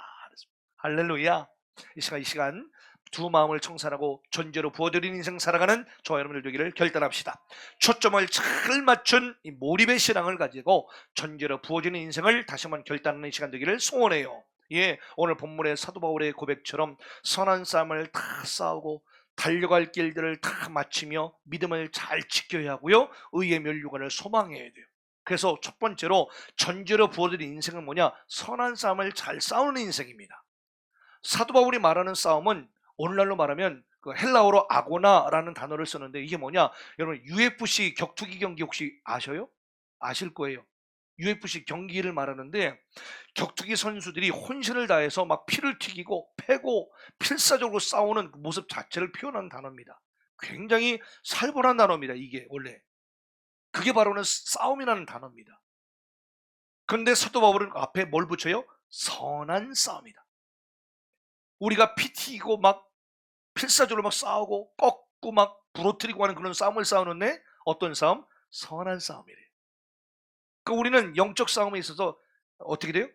할렐루야. 이 시간 두 마음을 청산하고 전제로 부어드린 인생 살아가는 저와 여러분들 되기를 결단합시다. 초점을 잘 맞춘 이 몰입의 신앙을 가지고 전제로 부어지는 인생을 다시 한번 결단하는 시간 되기를 소원해요. 예, 오늘 본문의 사도 바울의 고백처럼 선한 싸움을 다 싸우고 달려갈 길들을 다 마치며 믿음을 잘 지켜야 하고요. 의의 면류관을 소망해야 돼요. 그래서 첫 번째로 전제로 부어드린 인생은 뭐냐? 선한 싸움을 잘 싸우는 인생입니다. 사도 바울이 말하는 싸움은 오늘날로 말하면 그 헬라어로 아고나라는 단어를 쓰는데 이게 뭐냐? 여러분 UFC 격투기 경기 혹시 아셔요? 아실 거예요. UFC 경기를 말하는데 격투기 선수들이 혼신을 다해서 막 피를 튀기고 패고 필사적으로 싸우는 그 모습 자체를 표현하는 단어입니다. 굉장히 살벌한 단어입니다. 이게 원래 그게 바로는 싸움이라는 단어입니다. 그런데 사도 바울은 앞에 뭘 붙여요? 선한 싸움이다. 우리가 피 튀기고 막 필사적으로 막 싸우고 꺾고 막 부러뜨리고 하는 그런 싸움을 싸우는데 어떤 싸움? 선한 싸움이래요. 그 우리는 영적 싸움에 있어서 어떻게 돼요?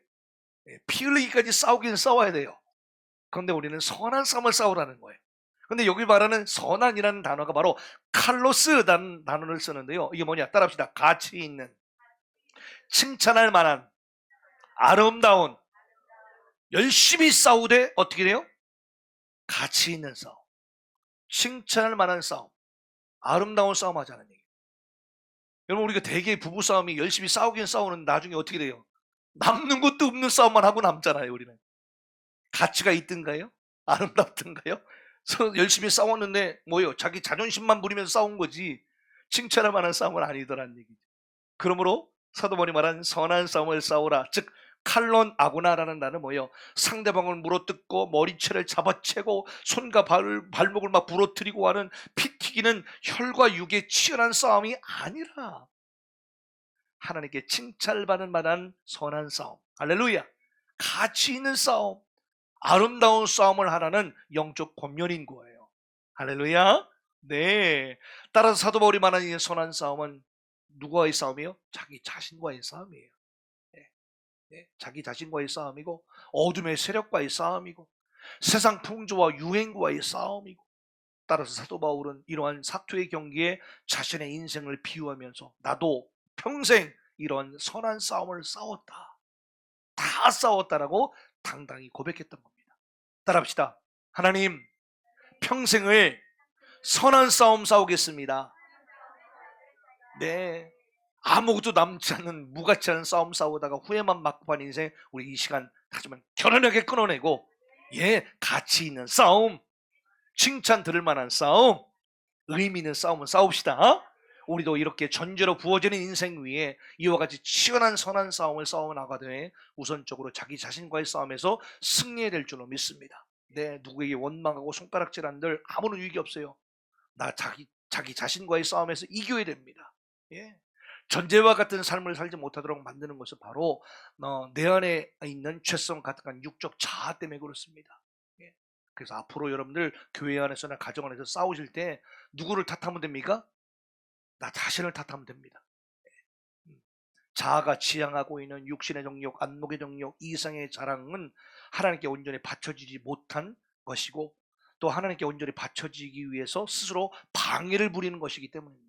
피 흘리기까지 싸우긴 싸워야 돼요. 그런데 우리는 선한 싸움을 싸우라는 거예요. 근데 여기 말하는 선한이라는 단어가 바로 칼로스라는 단어를 쓰는데요. 이게 뭐냐? 따라합시다. 가치 있는, 칭찬할 만한, 아름다운, 열심히 싸우되 어떻게 돼요? 가치 있는 싸움, 칭찬할 만한 싸움, 아름다운 싸움 하자는 얘기예요. 여러분 우리가 대개 부부싸움이 열심히 싸우긴 싸우는 나중에 어떻게 돼요? 남는 것도 없는 싸움만 하고 남잖아요. 우리는 가치가 있든가요? 아름답든가요? 열심히 싸웠는데 뭐예요? 자기 자존심만 부리면서 싸운 거지 칭찬할 만한 싸움은 아니더라는 얘기죠. 그러므로 사도 바울이 말한 선한 싸움을 싸우라. 즉 칼론 아고나라는 단어는 뭐예요? 상대방을 물어뜯고 머리채를 잡아채고 손과 발목을 막 부러뜨리고 하는 피 튀기는 혈과 육의 치열한 싸움이 아니라 하나님께 칭찬받을 만한 선한 싸움. 할렐루야. 가치 있는 싸움, 아름다운 싸움을 하라는 영적 권면인 거예요. 할렐루야. 네. 따라서 사도 바울이 말하는 이 선한 싸움은 누구와의 싸움이요? 자기 자신과의 싸움이에요. 네. 네. 자기 자신과의 싸움이고 어둠의 세력과의 싸움이고 세상 풍조와 유행과의 싸움이고 따라서 사도 바울은 이러한 사투의 경기에 자신의 인생을 비유하면서 나도 평생 이런 선한 싸움을 싸웠다. 다 싸웠다라고 당당히 고백했던 겁니다. 따라합시다. 하나님, 평생을 선한 싸움 싸우겠습니다. 네. 아무것도 남지 않는 무가치 않은 싸움 싸우다가 후회만 맞고 간 인생 우리 이 시간 하지만 결연하게 끊어내고 가치 있는 싸움, 칭찬 들을 만한 싸움, 의미 있는 싸움은 싸웁시다. 우리도 이렇게 전제로 부어지는 인생 위에 이와 같이 치열한 선한 싸움을 싸워 나가되 우선적으로 자기 자신과의 싸움에서 승리해야 될 줄로 믿습니다. 네, 누구에게 원망하고 손가락질한들 아무런 유익이 없어요. 나 자기 자신과의 싸움에서 이겨야 됩니다. 예. 전제와 같은 삶을 살지 못하도록 만드는 것은 바로 내 안에 있는 죄성 같은 육적 자아 때문에 그렇습니다. 예. 그래서 앞으로 여러분들 교회 안에서나 가정 안에서 싸우실 때 누구를 탓하면 됩니까? 나 자신을 탓하면 됩니다. 자아가 지향하고 있는 육신의 정욕, 안목의 정욕, 이상의 자랑은 하나님께 온전히 바쳐지지 못한 것이고 또 하나님께 온전히 바쳐지기 위해서 스스로 방해를 부리는 것이기 때문입니다.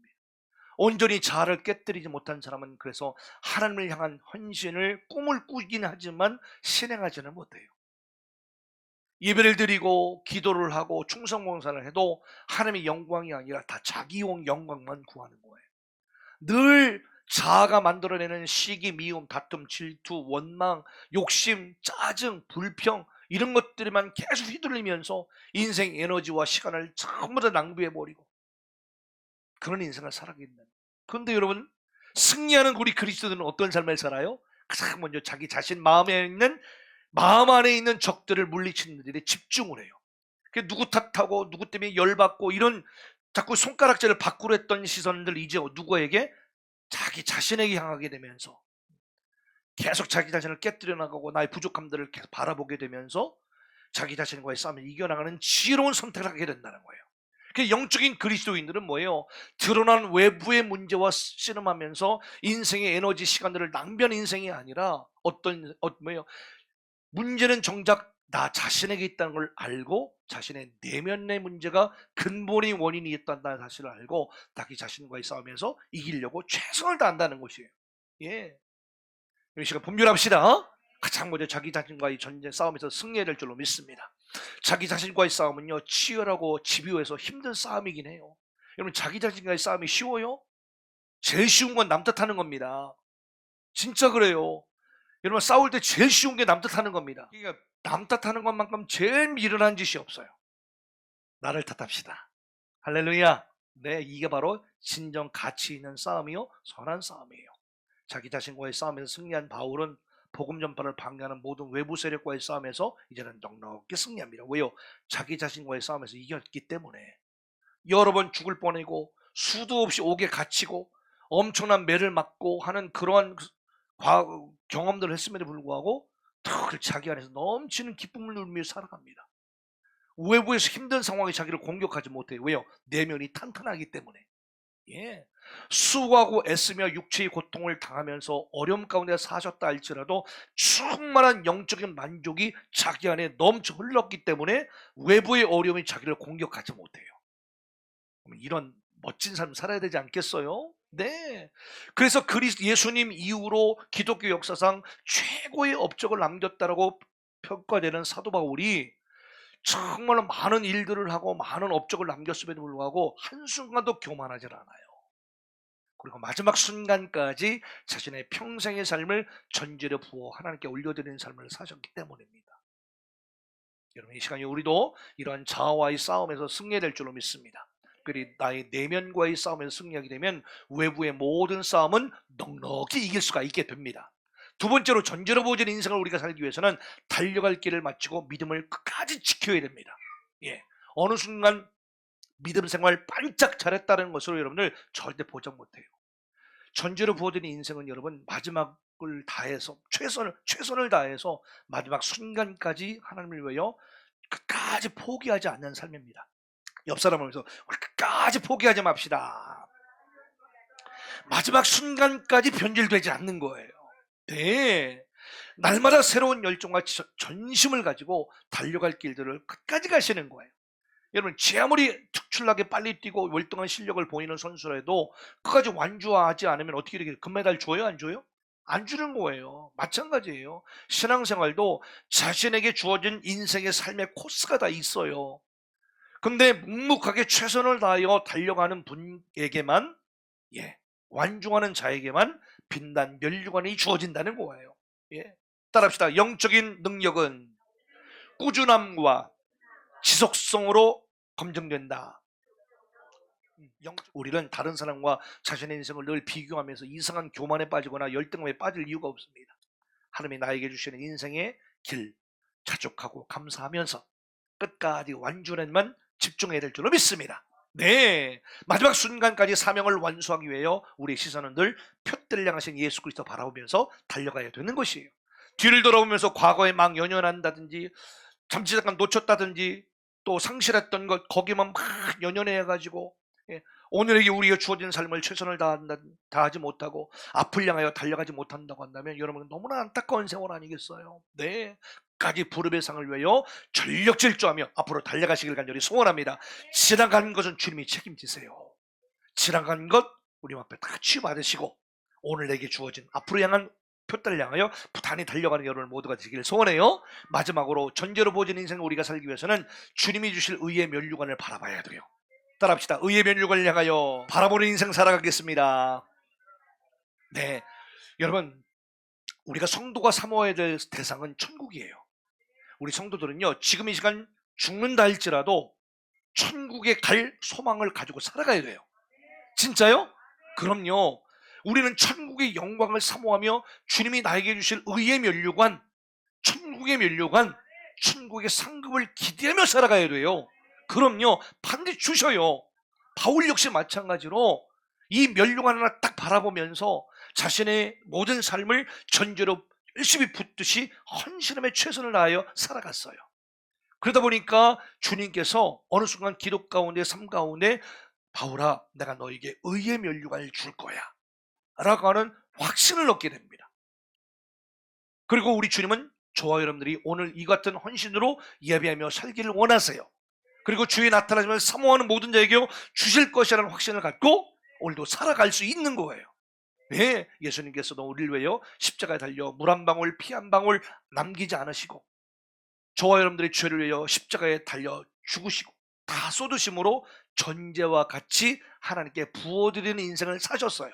온전히 자아를 깨뜨리지 못한 사람은 그래서 하나님을 향한 헌신을 꿈을 꾸긴 하지만 실행하지는 못해요. 예배를 드리고 기도를 하고 충성봉사를 해도 하나님의 영광이 아니라 다 자기 영광만 구하는 거예요. 늘 자아가 만들어내는 시기, 미움, 다툼, 질투, 원망, 욕심, 짜증, 불평 이런 것들만 계속 휘둘리면서 인생 에너지와 시간을 전부 다 낭비해버리고 그런 인생을 살아가게 된다. 그런데 여러분 승리하는 우리 그리스도인은 어떤 삶을 살아요? 가장 먼저 자기 자신 마음에 있는 마음 안에 있는 적들을 물리치는 일에 집중을 해요. 누구 탓하고 누구 때문에 열받고 이런 자꾸 손가락질을 바꾸려 했던 시선들 이제 누구에게? 자기 자신에게 향하게 되면서 계속 자기 자신을 깨뜨려 나가고 나의 부족함들을 계속 바라보게 되면서 자기 자신과의 싸움을 이겨나가는 지혜로운 선택을 하게 된다는 거예요. 영적인 그리스도인들은 뭐예요? 드러난 외부의 문제와 씨름하면서 인생의 에너지 시간들을 낭비한 인생이 아니라 뭐예요? 문제는 정작 나 자신에게 있다는 걸 알고 자신의 내면의 문제가 근본의 원인이 있다는 사실을 알고 자기 자신과의 싸움에서 이기려고 최선을 다한다는 것이에요. 예. 이 시간 분별합시다. 가장 먼저 자기 자신과의 전쟁 싸움에서 승리해야 될 줄로 믿습니다. 자기 자신과의 싸움은요, 치열하고 집요해서 힘든 싸움이긴 해요. 여러분, 자기 자신과의 싸움이 쉬워요? 제일 쉬운 건 남 탓하는 겁니다. 진짜 그래요. 여러분, 싸울 때 제일 쉬운 게 남 탓하는 겁니다. 그러니까 남 탓하는 것만큼 제일 미련한 짓이 없어요. 나를 탓합시다. 할렐루야. 네, 이게 바로 진정 가치 있는 싸움이요, 선한 싸움이에요. 자기 자신과의 싸움에서 승리한 바울은 복음 전파를 방해하는 모든 외부 세력과의 싸움에서 이제는 넉넉히 승리합니다. 왜요? 자기 자신과의 싸움에서 이겼기 때문에. 여러 번 죽을 뻔하고 수도 없이 옥에 갇히고 엄청난 매를 맞고 하는 그러한 경험들을 했음에도 불구하고 늘 자기 안에서 넘치는 기쁨을 누리며 살아갑니다. 외부에서 힘든 상황에 자기를 공격하지 못해요. 왜요? 내면이 탄탄하기 때문에. 예. 수고하고 애쓰며 육체의 고통을 당하면서 어려움 가운데 사셨다 할지라도 충만한 영적인 만족이 자기 안에 넘쳐 흘렀기 때문에 외부의 어려움이 자기를 공격하지 못해요. 이런 멋진 삶 살아야 되지 않겠어요? 네. 그래서 예수님 이후로 기독교 역사상 최고의 업적을 남겼다라고 평가되는 사도 바울이 정말로 많은 일들을 하고 많은 업적을 남겼음에도 불구하고 한순간도 교만하지 않아요. 그리고 마지막 순간까지 자신의 평생의 삶을 전제로 부어 하나님께 올려드리는 삶을 사셨기 때문입니다. 여러분, 이 시간에 우리도 이러한 자아와의 싸움에서 승리해야 될 줄로 믿습니다. 그리고 나의 내면과의 싸움에서 승리하게 되면 외부의 모든 싸움은 넉넉히 이길 수가 있게 됩니다. 두 번째로, 전제로 보여진 인생을 우리가 살기 위해서는 달려갈 길을 마치고 믿음을 끝까지 지켜야 됩니다. 예. 어느 순간 믿음 생활 반짝 잘했다는 것으로 여러분들 절대 보장 못해요. 전제로 부어진 인생은 여러분 마지막을 다해서 최선을 다해서 마지막 순간까지 하나님을 위하여 끝까지 포기하지 않는 삶입니다. 옆 사람을 보면서 우리 끝까지 포기하지 맙시다. 마지막 순간까지 변질되지 않는 거예요. 네. 날마다 새로운 열정과 전심을 가지고 달려갈 길들을 끝까지 가시는 거예요. 여러분, 제 아무리 특출나게 빨리 뛰고 월등한 실력을 보이는 선수라도 끝까지 완주하지 않으면 어떻게 이렇게 금메달 줘요? 안 줘요? 안 주는 거예요. 마찬가지예요. 신앙생활도 자신에게 주어진 인생의 삶의 코스가 다 있어요. 근데 묵묵하게 최선을 다하여 달려가는 분에게만, 완중하는 자에게만 빛난 면류관이 주어진다는 거예요. 따라합시다. 영적인 능력은 꾸준함과 지속성으로 검증된다. 우리는 다른 사람과 자신의 인생을 늘 비교하면서 이상한 교만에 빠지거나 열등감에 빠질 이유가 없습니다. 하나님이 나에게 주시는 인생의 길 자족하고 감사하면서 끝까지 완주에만 집중해야 될 줄로 믿습니다. 네, 마지막 순간까지 사명을 완수하기 위하여 우리의 시선은 늘 표대를 향하신 예수 그리스도 바라보면서 달려가야 되는 것이에요. 뒤를 돌아보면서 과거에 막 연연한다든지 잠시 잠깐 놓쳤다든지 또 상실했던 것 거기만 막 연연해가지고 오늘에게 우리가 주어진 삶을 최선을 다하지 못하고 앞을 향하여 달려가지 못한다고 한다면 여러분 너무나 안타까운 세월 아니겠어요? 네, 까지 부르의 상을 위하여 전력 질주하며 앞으로 달려가시길 간절히 소원합니다. 지나간 것은 주님이 책임지세요. 지나간 것 우리 앞에 다 치유받으시고 오늘 내게 주어진 앞으로 향한 표대를 향하여 부단히 달려가는 여러분 모두가 되시길 소원해요. 마지막으로 전제로 보여진 인생을 우리가 살기 위해서는 주님이 주실 의의 면류관을 바라봐야 돼요. 따라합시다. 의의 면류관을 향하여 바라보는 인생 살아가겠습니다. 네, 여러분, 우리가 성도가 사모해야 될 대상은 천국이에요. 우리 성도들은요, 지금 이 시간 죽는다 할지라도 천국에 갈 소망을 가지고 살아가야 돼요. 진짜요? 그럼요. 우리는 천국의 영광을 사모하며 주님이 나에게 주실 의의 면류관, 천국의 면류관, 천국의 상급을 기대하며 살아가야 돼요. 그럼요, 반드시 주셔요. 바울 역시 마찬가지로 이 면류관 하나 딱 바라보면서 자신의 모든 삶을 전제로 열심히 붙듯이 헌신함에 최선을 다하여 살아갔어요. 그러다 보니까 주님께서 어느 순간 기도 가운데, 삶 가운데, 바울아, 내가 너에게 의의 면류관을 줄 거야 라고 하는 확신을 얻게 됩니다. 그리고 우리 주님은 저와 여러분들이 오늘 이 같은 헌신으로 예배하며 살기를 원하세요. 그리고 주에 나타나시면 사모하는 모든 자에게 주실 것이라는 확신을 갖고 오늘도 살아갈 수 있는 거예요. 네, 예수님께서도 우리를 위하여 십자가에 달려 물 한 방울, 피 한 방울 남기지 않으시고 저와 여러분들의 죄를 위하여 십자가에 달려 죽으시고 다 쏟으심으로 전제와 같이 하나님께 부어드리는 인생을 사셨어요.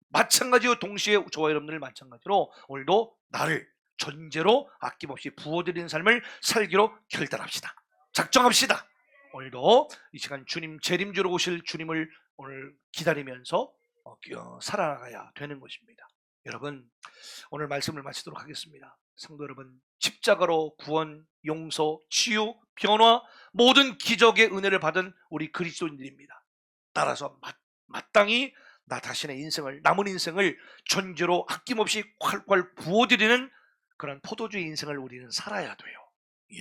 마찬가지로 동시에 저와 여러분들 마찬가지로 오늘도 나를 전제로 아낌없이 부어드리는 삶을 살기로 결단합시다. 작정합시다. 오늘도 이 시간 주님 재림주로 오실 주님을 오늘 기다리면서 살아가야 되는 것입니다. 여러분, 오늘 말씀을 마치도록 하겠습니다. 성도 여러분, 십자가로 구원, 용서, 치유, 변화, 모든 기적의 은혜를 받은 우리 그리스도인들입니다. 따라서 마땅히 나 자신의 인생을, 남은 인생을 전제로 아낌없이 콸콸 부어드리는 그런 포도주의 인생을 우리는 살아야 돼요.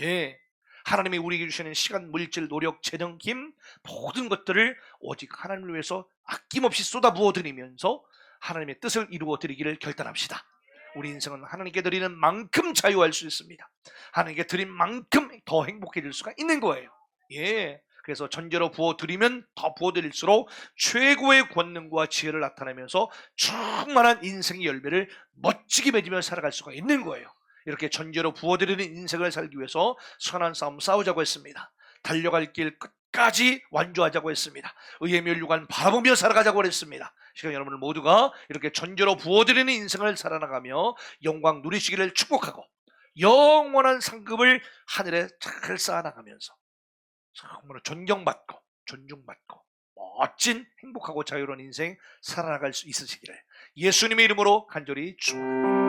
예, 하나님이 우리에게 주시는 시간, 물질, 노력, 재능, 힘 모든 것들을 오직 하나님을 위해서 아낌없이 쏟아 부어드리면서 하나님의 뜻을 이루어 드리기를 결단합시다. 우리 인생은 하나님께 드리는 만큼 자유할 수 있습니다. 하나님께 드린 만큼 더 행복해질 수가 있는 거예요. 예, 그래서 전제로 부어드리면 더 부어드릴수록 최고의 권능과 지혜를 나타내면서 충만한 인생의 열매를 멋지게 맺으며 살아갈 수가 있는 거예요. 이렇게 전제로 부어드리는 인생을 살기 위해서 선한 싸움 싸우자고 했습니다. 달려갈 길 끝까지 완주하자고 했습니다. 의의 면류관 바라보며 살아가자고 했습니다. 시간 여러분 모두가 이렇게 전제로 부어드리는 인생을 살아나가며 영광 누리시기를 축복하고 영원한 상급을 하늘에 잘 쌓아나가면서 정말 존경받고 존중받고 멋진 행복하고 자유로운 인생 살아나갈 수 있으시기를 예수님의 이름으로 간절히 축원합니다.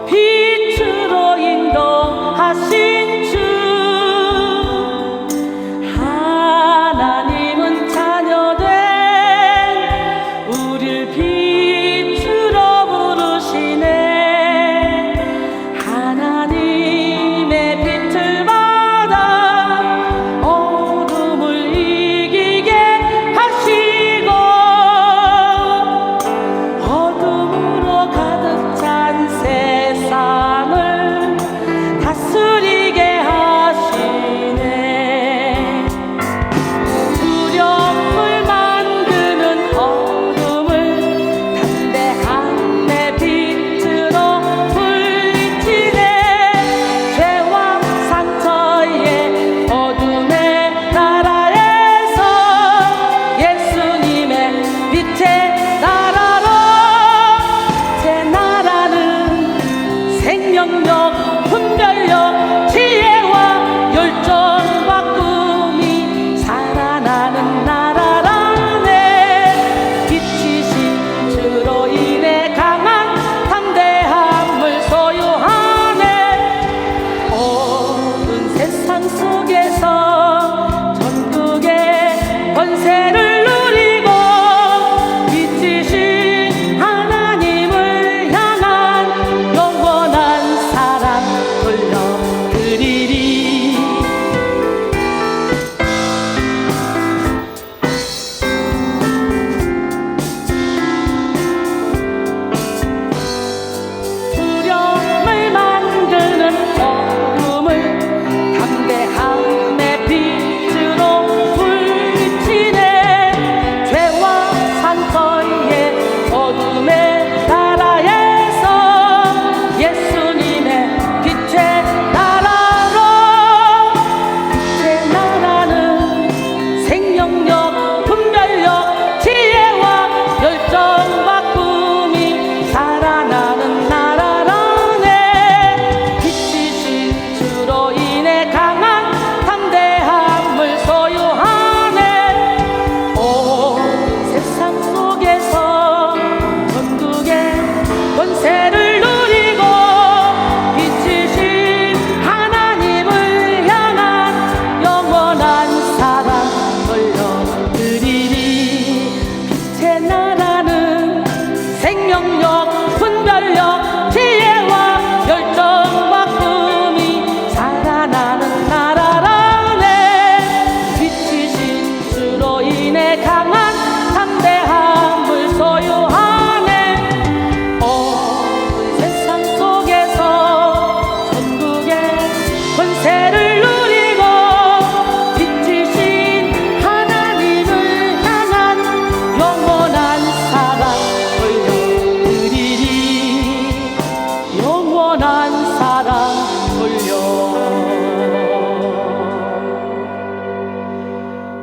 빛으로 인도하신 주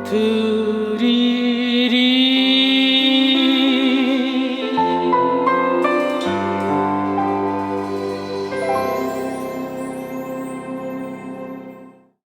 드리